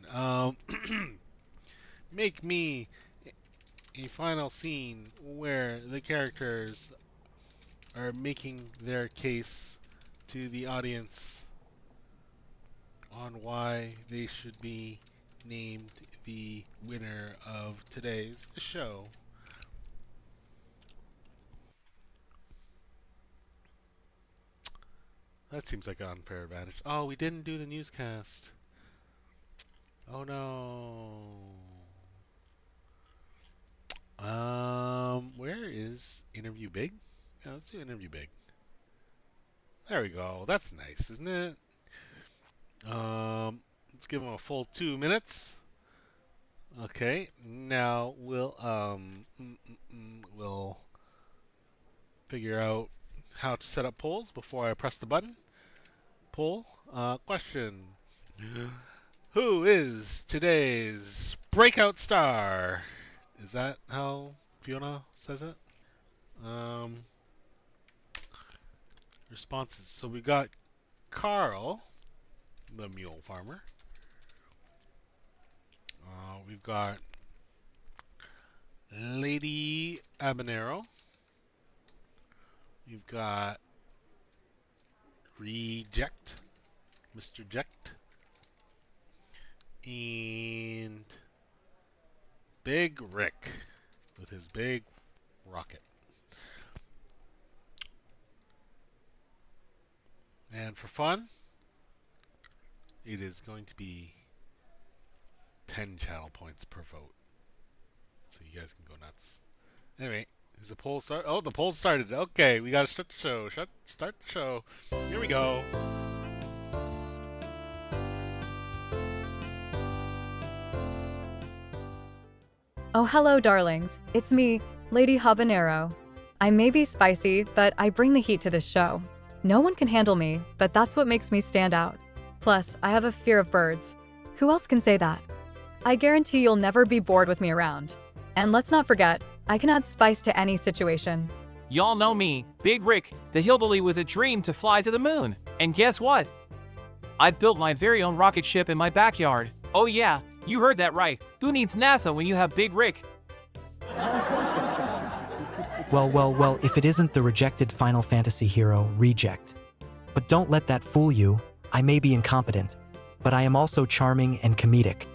Make me a final scene where the characters are making their case to the audience on why they should be named the winner of today's show. That seems like an unfair advantage. Oh, we didn't do the newscast. Oh no. Where is Interview Big? Yeah, let's do Interview Big. There we go. That's nice, isn't it? Let's give him a full 2 minutes. Okay, now we'll figure out how to set up polls before I press the button. Poll question: who is today's breakout star? Is that how Fiona says it? Responses. So we got Carl, the mule farmer. We've got Lady Habanero. We've got Reject, Mr. Ject, and Big Rick with his big rocket. And for fun, it is going to be 10 channel points per vote. So you guys can go nuts. Anyway, is the poll start? Oh, the poll started. Okay, we gotta start the show. Start the show. Here we go. Oh, hello, darlings. It's me, Lady Habanero. I may be spicy, but I bring the heat to this show. No one can handle me, but that's what makes me stand out. Plus, I have a fear of birds. Who else can say that? I guarantee you'll never be bored with me around. And let's not forget, I can add spice to any situation. Y'all know me, Big Rick, the hillbilly with a dream to fly to the moon. And guess what? I've built my very own rocket ship in my backyard. Oh yeah, you heard that right. Who needs NASA when you have Big Rick? Well, if it isn't the rejected Final Fantasy hero, Reject. But don't let that fool you. I may be incompetent, but I am also charming and comedic.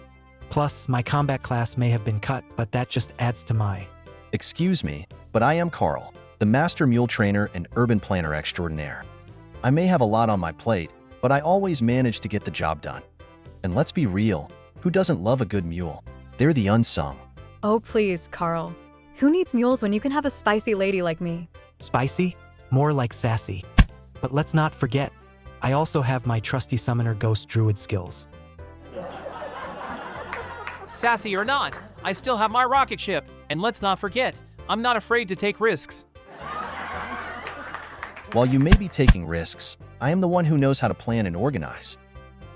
Plus, my combat class may have been cut, but that just adds to my... Excuse me, but I am Carl, the master mule trainer and urban planner extraordinaire. I may have a lot on my plate, but I always manage to get the job done. And let's be real, who doesn't love a good mule? They're the unsung. Oh please, Carl. Who needs mules when you can have a spicy lady like me? Spicy? More like sassy. But let's not forget, I also have my trusty summoner ghost druid skills. Sassy or not, I still have my rocket ship. And let's not forget, I'm not afraid to take risks. While you may be taking risks, I am the one who knows how to plan and organize.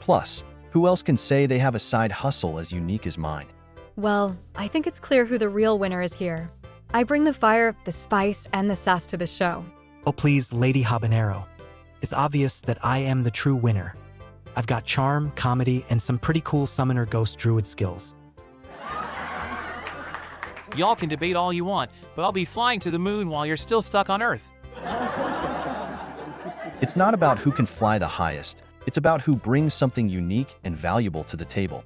Plus, who else can say they have a side hustle as unique as mine? Well, I think it's clear who the real winner is here. I bring the fire, the spice, and the sass to the show. Oh please, Lady Habanero. It's obvious that I am the true winner. I've got charm, comedy, and some pretty cool summoner ghost druid skills. Y'all can debate all you want, but I'll be flying to the moon while you're still stuck on Earth. It's not about who can fly the highest. It's about who brings something unique and valuable to the table.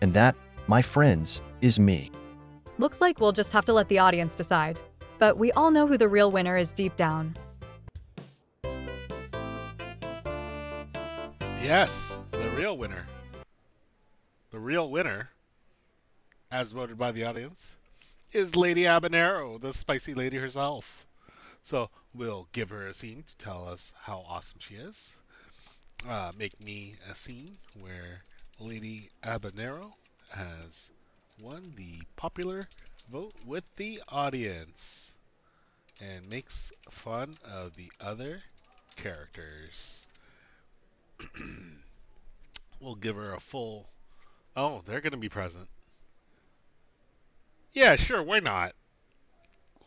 And that, my friends, is me. Looks like we'll just have to let the audience decide. But we all know who the real winner is deep down. Yes, the real winner. The real winner, as voted by the audience, is Lady Habanero, the spicy lady herself. So we'll give her a scene to tell us how awesome she is. Make me a scene where Lady Habanero has won the popular vote with the audience and makes fun of the other characters. We'll give her a full... Oh, they're going to be present. Yeah, sure, why not?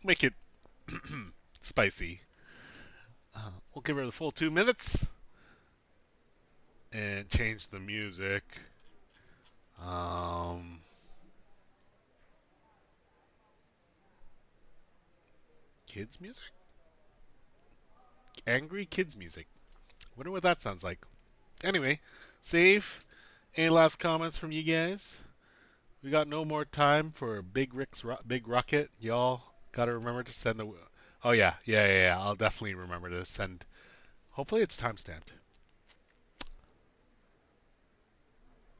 Make it spicy. We'll give her the full 2 minutes and change the music. Kids music? Angry kids music. Wonder what that sounds like. Anyway, save. Any last comments from you guys? We got no more time for Big Rick's Big Rocket. Y'all gotta remember to send the... Oh yeah. I'll definitely remember to send... Hopefully it's timestamped.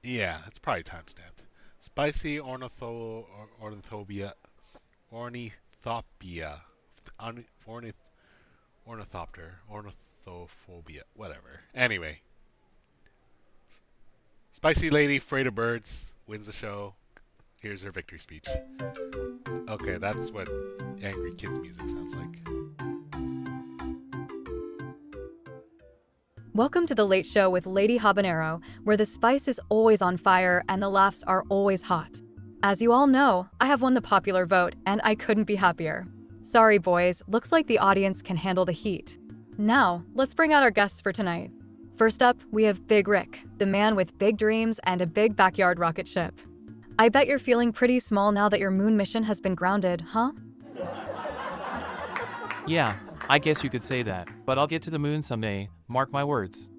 Yeah, it's probably timestamped. Spicy ornithopia. Ornithopter. Ornithophobia. Whatever. Anyway. Spicy lady, afraid of birds, wins the show. Here's her victory speech. Okay, that's what angry kids music sounds like. Welcome to The Late Show with Lady Habanero, where the spice is always on fire and the laughs are always hot. As you all know, I have won the popular vote, and I couldn't be happier. Sorry, boys, looks like the audience can handle the heat. Now, let's bring out our guests for tonight. First up, we have Big Rick, the man with big dreams and a big backyard rocket ship. I bet you're feeling pretty small now that your moon mission has been grounded, huh? Yeah, I guess you could say that, but I'll get to the moon someday, mark my words.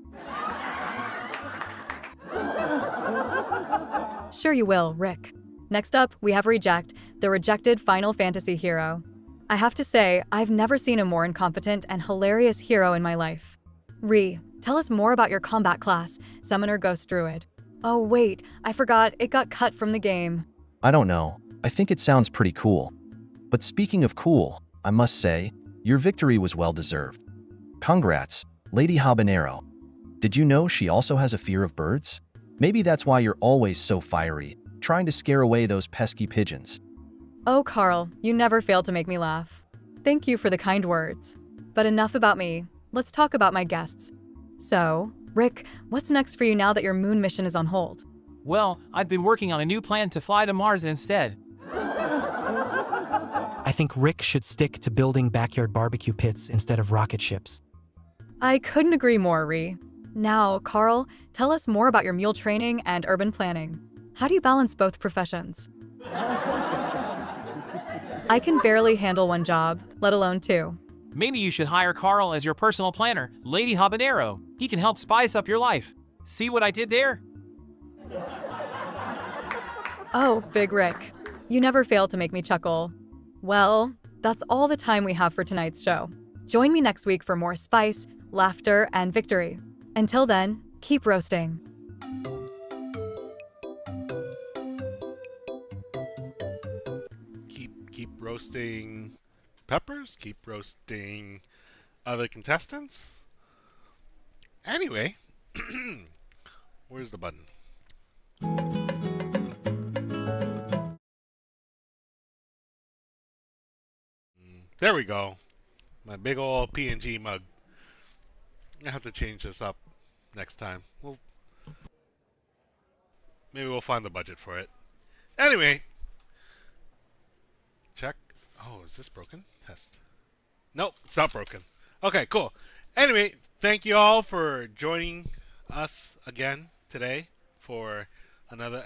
Sure you will, Rick. Next up, we have Reject, the rejected Final Fantasy hero. I have to say, I've never seen a more incompetent and hilarious hero in my life. Ree, tell us more about your combat class, Summoner Ghost Druid. Oh wait, I forgot, it got cut from the game. I don't know. I think it sounds pretty cool. But speaking of cool, I must say, your victory was well deserved. Congrats, Lady Habanero. Did you know she also has a fear of birds? Maybe that's why you're always so fiery, trying to scare away those pesky pigeons. Oh, Carl, you never fail to make me laugh. Thank you for the kind words. But enough about me. Let's talk about my guests. So, Rick, what's next for you now that your moon mission is on hold? Well, I've been working on a new plan to fly to Mars instead. I think Rick should stick to building backyard barbecue pits instead of rocket ships. I couldn't agree more, Ree. Now, Carl, tell us more about your mule training and urban planning. How do you balance both professions? I can barely handle one job, let alone two. Maybe you should hire Carl as your personal planner, Lady Habanero. He can help spice up your life. See what I did there? Oh, Big Rick. You never fail to make me chuckle. Well, that's all the time we have for tonight's show. Join me next week for more spice, laughter, and victory. Until then, keep roasting. Keep roasting peppers. Keep roasting other contestants. Anyway, where's the button? There we go. My big old P&G mug. I have to change this up next time. Maybe we'll find the budget for it. Anyway, check. Oh, is this broken? Test. Nope, it's not broken. Okay, cool. Anyway, thank you all for joining us again today for another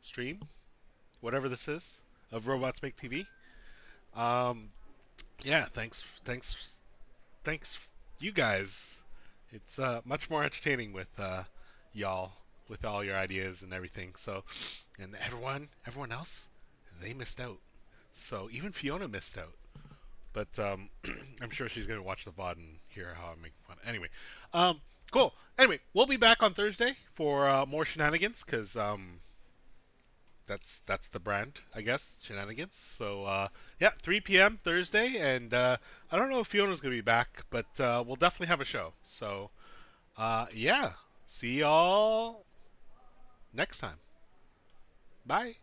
stream, whatever this is, of Robots Make TV. Yeah, thanks, you guys. It's much more entertaining with y'all, with all your ideas and everything. So, and everyone else, they missed out. So even Fiona missed out. But I'm sure she's gonna watch the VOD and hear how I'm making fun. Anyway, cool. Anyway, we'll be back on Thursday for more shenanigans, cause that's the brand, I guess, shenanigans. So yeah, 3 p.m. Thursday, and I don't know if Fiona's gonna be back, but we'll definitely have a show. So yeah, see y'all next time. Bye.